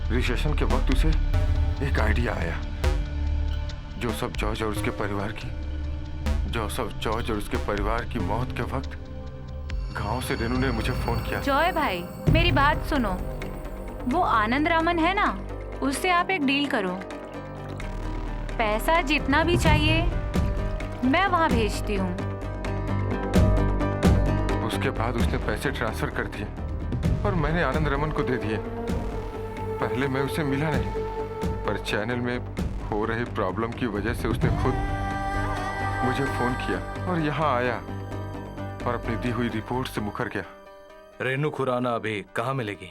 रिसेशन के वक्त उसे एक आइडिया आया। जोसेफ जॉर्ज और उसके परिवार की मौत के वक्त गांव से रेनू ने मुझे फोन किया। जॉय भाई, मेरी बात सुनो। वो आनंद रामन है ना, उससे आप एक डील करो। पैसा जितना भी चाहिए मैं वहां भेजती हूँ। उसके बाद उसने पैसे ट्रांसफर कर दिए और मैंने आनंद रमन को दे दिए। पहले मैं उसे मिला नहीं, पर चैनल में हो रही प्रॉब्लम की वजह से उसने खुद मुझे फोन किया और यहाँ आया और अपनी दी हुई रिपोर्ट से मुकर गया। रेनू खुराना अभी कहाँ मिलेगी?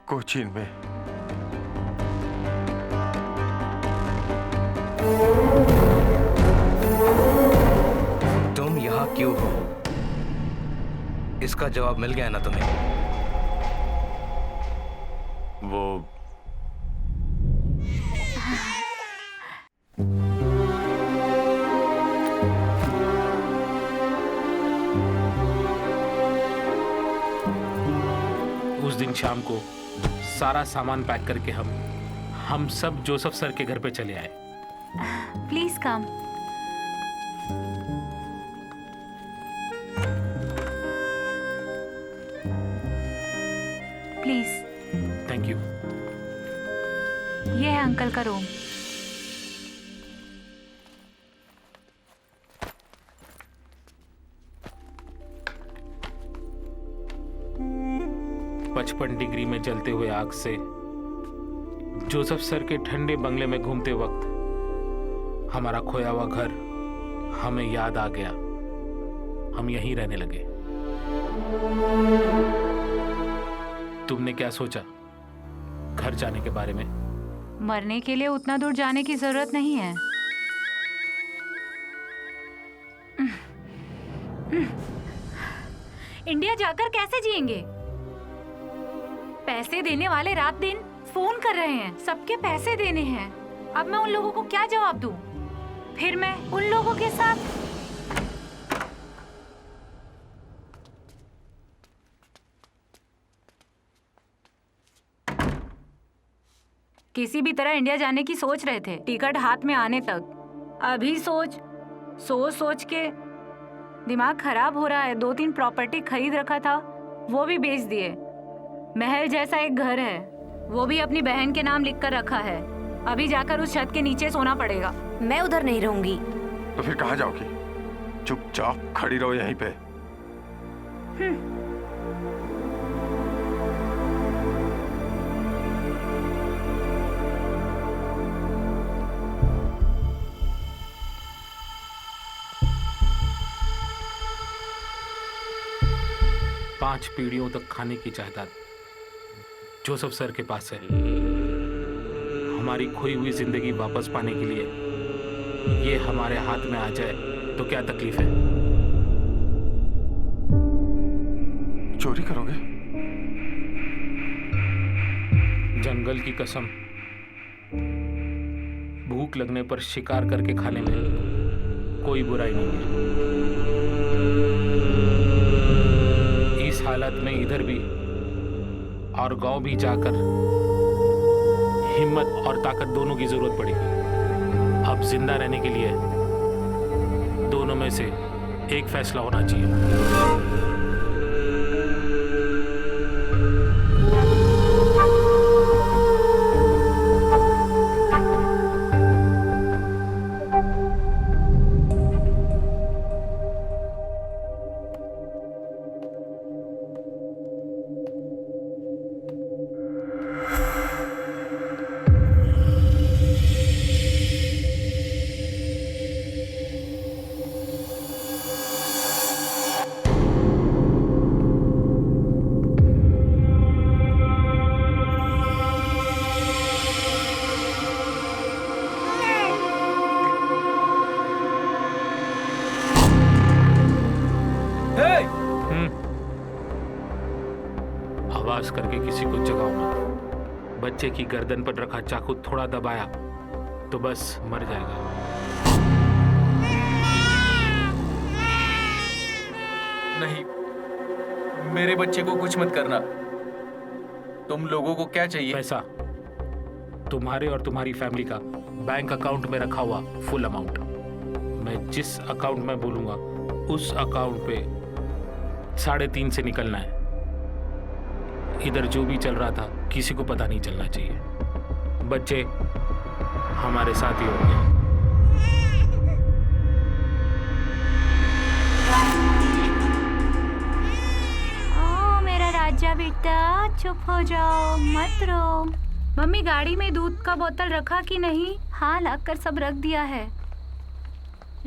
कोचीन में। तुम यहाँ क्यों हो? इसका जवाब मिल गया ना तुम्हें? वो उस दिन शाम को सारा सामान पैक करके हम सब जोसेफ सर के घर पे चले आए। Please come. Please. Thank you. ये है अंकल का रूम। पचपन डिग्री में जलते हुए आग से जोसेफ सर के ठंडे बंगले में घूमते वक्त हमारा खोया हुआ घर हमें याद आ गया। हम यहीं रहने लगे। तुमने क्या सोचा घर जाने के बारे में? मरने के लिए उतना दूर जाने की जरूरत नहीं है। इंडिया जाकर कैसे जिएंगे? पैसे देने वाले रात दिन फोन कर रहे हैं, सबके पैसे देने हैं। अब मैं उन लोगों को क्या जवाब दूं? फिर मैं उन लोगों के साथ किसी भी तरह इंडिया जाने की सोच रहे थे, टिकट हाथ में आने तक। अभी सोच के दिमाग खराब हो रहा है। 2-3 प्रॉपर्टी खरीद रखा था, वो भी बेच दिए। महल जैसा एक घर है, वो भी अपनी बहन के नाम लिख कर रखा है। अभी जाकर उस छत के नीचे सोना पड़ेगा। मैं उधर नहीं रहूंगी। तो फिर कहाँ जाओगी? चुपचाप खड़ी रहो यहीं पे। पांच पीढ़ियों तक खाने की जायदाद जोसेफ सर के पास है। हमारी खोई हुई जिंदगी वापस पाने के लिए ये हमारे हाथ में आ जाए तो क्या तकलीफ है? चोरी करोगे? जंगल की कसम, भूख लगने पर शिकार करके खाने में कोई बुराई नहीं है। इस हालत में इधर भी और गांव भी जाकर हिम्मत और ताकत दोनों की जरूरत पड़ेगी। अब जिंदा रहने के लिए दोनों में से एक फैसला होना चाहिए। आवाज करके किसी को जगाओ मत। बच्चे की गर्दन पर रखा चाकू थोड़ा दबाया तो बस मर जाएगा। नहीं, मेरे बच्चे को कुछ मत करना। तुम लोगों को क्या चाहिए? पैसा, तुम्हारे और तुम्हारी फैमिली का बैंक अकाउंट में रखा हुआ फुल अमाउंट। मैं जिस अकाउंट में बोलूंगा उस अकाउंट पे 3.5 से निकलना है। इधर जो भी चल रहा था किसी को पता नहीं चलना चाहिए। बच्चे हमारे साथ ही होंगे। ओ मेरा राजा बेटा, चुप हो जाओ, मत रो। मम्मी, गाड़ी में दूध का बोतल रखा कि नहीं? हाँ, लाकर सब रख दिया है।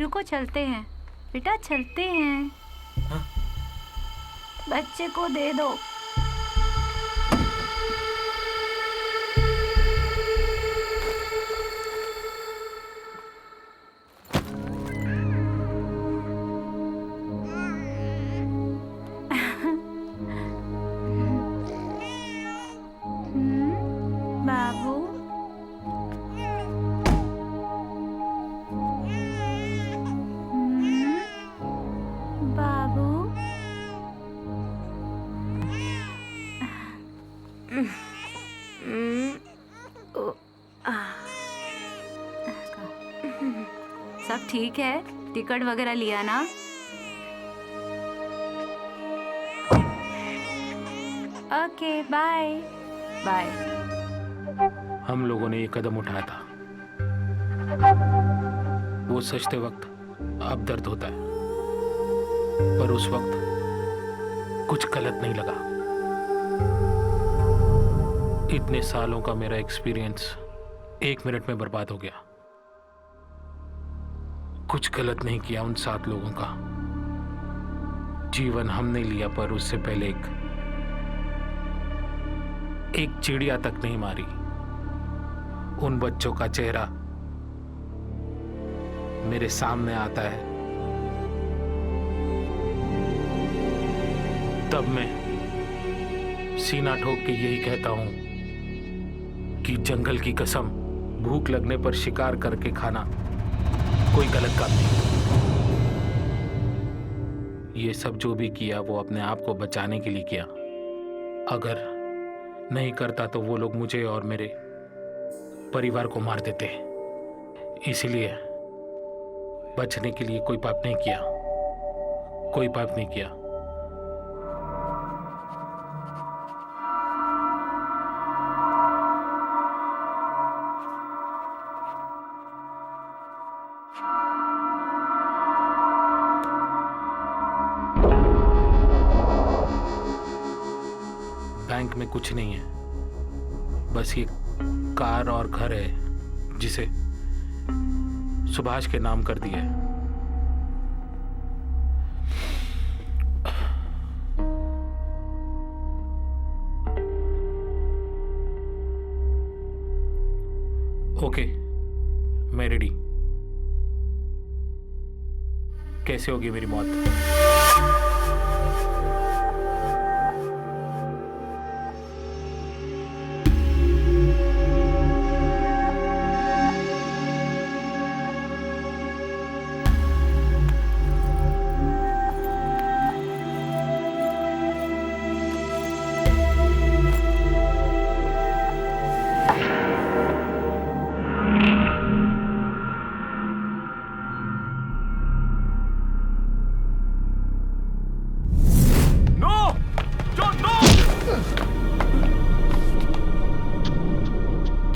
रुको, चलते हैं बेटा, चलते हैं। हाँ? बच्चे को दे दो। बाबू, बाबू, सब ठीक है? टिकट वगैरह लिया ना? Okay, bye bye. हम लोगों ने ये कदम उठाया था। वो सचते वक्त अब दर्द होता है, पर उस वक्त कुछ गलत नहीं लगा। इतने सालों का मेरा एक्सपीरियंस 1 मिनट में बर्बाद हो गया। कुछ गलत नहीं किया उन 7 लोगों का। जीवन हमने लिया, पर उससे पहले एक चिड़िया तक नहीं मारी। उन बच्चों का चेहरा मेरे सामने आता है तब मैं सीना ठोक के यही कहता हूं कि जंगल की कसम, भूख लगने पर शिकार करके खाना कोई गलत काम नहीं। ये सब जो भी किया वो अपने आप को बचाने के लिए किया। अगर नहीं करता तो वो लोग मुझे और मेरे परिवार को मार देते। इसलिए बचने के लिए कोई पाप नहीं किया, कोई पाप नहीं किया। में कुछ नहीं है, बस ये कार और घर है जिसे सुभाष के नाम कर दिया है। ओके, मैं रेडी। कैसे होगी मेरी मौत?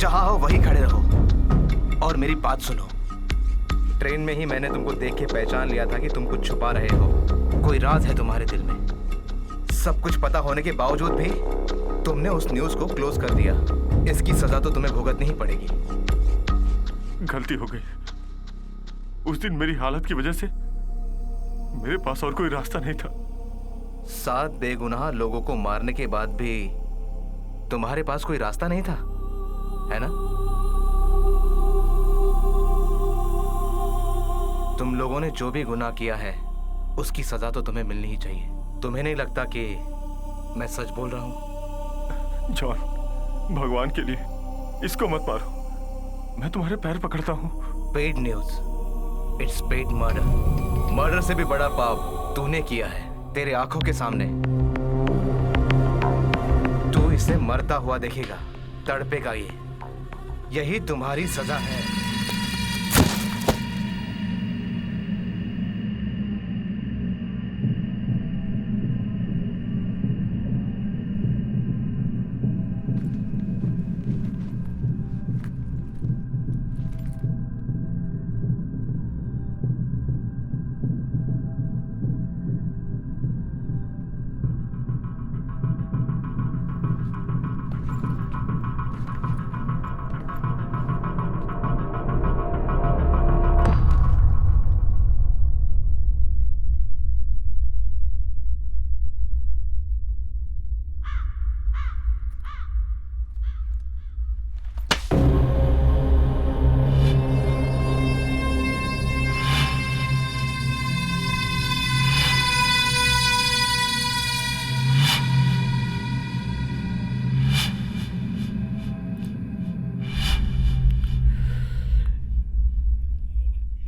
जहां हो वहीं खड़े रहो और मेरी बात सुनो। ट्रेन में ही मैंने तुमको देख के पहचान लिया था कि तुम कुछ छुपा रहे हो, कोई राज है तुम्हारे दिल में। सब कुछ पता होने के बावजूद भी तुमने उस न्यूज को क्लोज कर दिया। इसकी सजा तो तुम्हें भुगतनी ही पड़ेगी। गलती हो गई। उस दिन मेरी हालत की वजह से मेरे पास और कोई रास्ता नहीं था। 7 बेगुनाह लोगों को मारने के बाद भी तुम्हारे पास कोई रास्ता नहीं था, है ना? तुम लोगों ने जो भी गुनाह किया है उसकी सजा तो तुम्हें मिलनी ही चाहिए। तुम्हें नहीं लगता कि मैं सच बोल रहा हूं? जॉन, भगवान के लिए इसको मत मारो। मैं तुम्हारे पैर पकड़ता हूं। Paid news, it's paid murder. Murder से भी बड़ा पाप तूने किया है तेरे आंखों के सामने। तू इसे मरता हुआ देखेगा, तड़पेगा। यही तुम्हारी सजा है।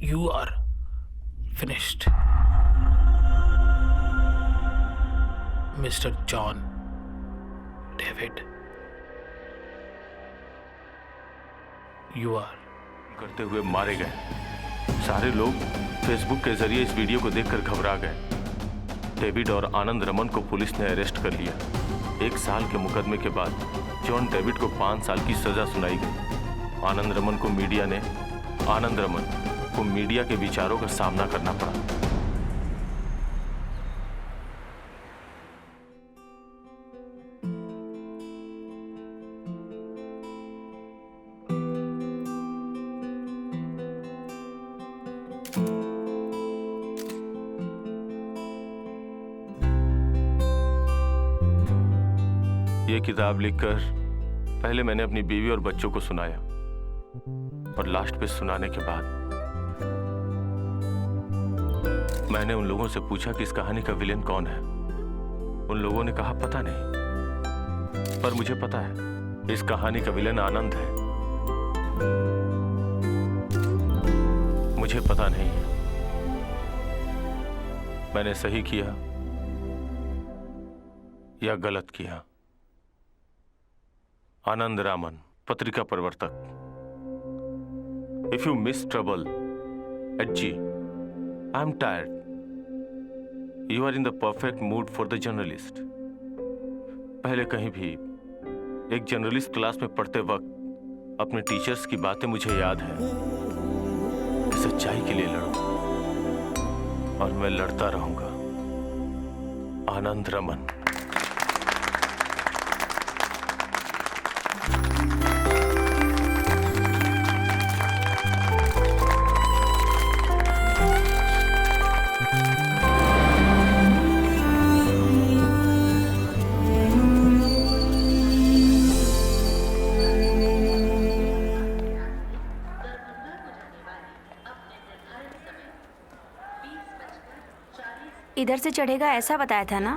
You are finished, Mr. John David. You are. करते हुए मारे गए। सारे लोग फेसबुक के जरिए इस वीडियो को देखकर घबरा गए। डेविड और आनंद रमन को पुलिस ने अरेस्ट कर लिया। 1 साल के मुकदमे के बाद जॉन डेविड को 5 साल की सजा सुनाई गई। आनंद रमन को मीडिया के विचारों का सामना करना पड़ा। ये किताब लिखकर पहले मैंने अपनी बीवी और बच्चों को सुनाया और लास्ट पे सुनाने के बाद मैंने उन लोगों से पूछा कि इस कहानी का विलेन कौन है। उन लोगों ने कहा पता नहीं, पर मुझे पता है इस कहानी का विलेन आनंद है। मुझे पता नहीं है मैंने सही किया या गलत किया। आनंद रामन, पत्रिका प्रवर्तक। If you miss trouble at G, I am tired. You are in the perfect mood for the journalist. पहले कहीं भी एक जर्नलिस्ट क्लास में पढ़ते वक्त अपने टीचर्स की बातें मुझे याद है। सच्चाई के लिए लड़ो और मैं लड़ता रहूंगा। आनंद रमन। इधर से चढ़ेगा ऐसा बताया था ना?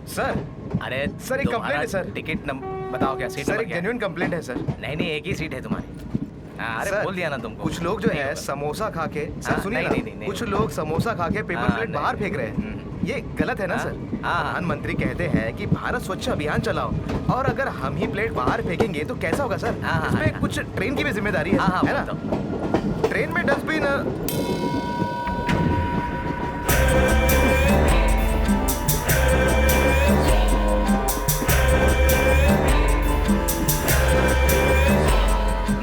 सर अरे सर, एक कंप्लेंट है सर। टिकट नंबर बताओ, क्या सीट सर, नंबर एक क्या है? जेन्युइन कंप्लेंट है सर। नहीं नहीं, एक ही सीट है तुम्हारी। अरे सर, बोल दिया ना तुमको। कुछ लोग जो नहीं है होगा। समोसा खा के, सर सुनिए नहीं, ना, नहीं, नहीं, नहीं कुछ होगा। लोग समोसा खा के पेपर हाँ, प्लेट नहीं। बाहर फेंक रहे हैं। ये गलत है ना हाँ, सर? हाँ। प्रधानमंत्री कहते हैं कि भारत स्वच्छ अभियान चलाओ, और अगर हम ही प्लेट बाहर फेंकेंगे तो कैसा होगा सर? हाँ, हाँ, इसमें हाँ। कुछ ट्रेन की भी जिम्मेदारी है, हाँ हाँ, है ना? बोलता ट्रेन में डस्टबिन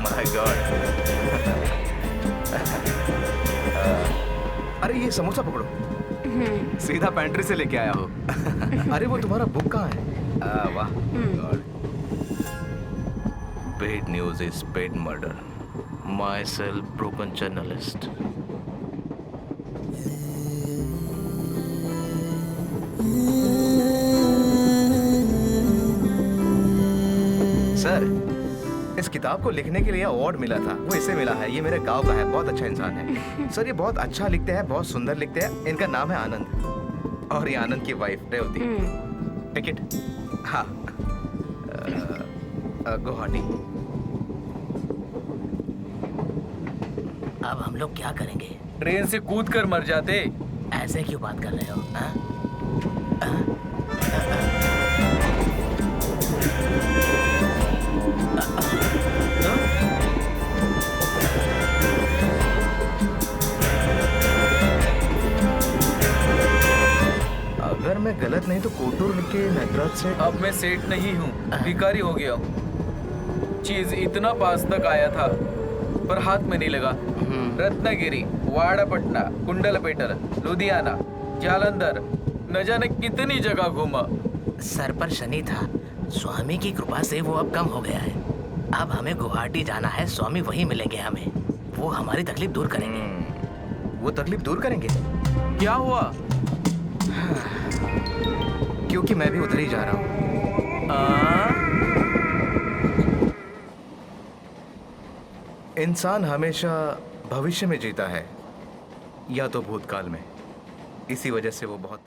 माय गॉड। अरे ये समोसा पकड़ो, सीधा पेंट्री से लेके आया हो। अरे वो तुम्हारा बुक कहाँ है? वाह, paid news is paid murder, my self broken journalist. Sir, इस किताब को लिखने के लिए अवार्ड मिला था, वो इसे मिला है। ये मेरे गांव का है, बहुत अच्छा इंसान है सर। ये बहुत अच्छा लिखते हैं, बहुत सुंदर लिखते हैं। इनका नाम है आनंद, और ये आनंद की वाइफ रेवती। टिकट? हाँ, गुवाहाटी। अब हम लोग क्या करेंगे? ट्रेन से कूद कर मर जाते। ऐसे क्यों बात कर रहे हो? हाँ? अगर मैं गलत नहीं तो कोटूर के नटराज से। अब मैं सेठ नहीं हूँ, भिखारी हो गया हूँ। चीज इतना पास तक आया था पर हाथ में नहीं लगा। रत्नागिरी, वाड़ापट्टना, कुंडलपेटर, लुधियाना, जालंधर, न जाने कितनी जगह घूमा। सर पर शनि था, स्वामी की कृपा से वो अब कम हो गया है। अब हमें गुवाहाटी जाना है, स्वामी वहीं मिलेंगे हमें, वो हमारी तकलीफ दूर करेंगे। वो तकलीफ दूर करेंगे? क्या हुआ? क्योंकि मैं भी उधर ही जा रहा हूँ। इंसान हमेशा भविष्य में जीता है या तो भूतकाल में। इसी वजह से वो बहुत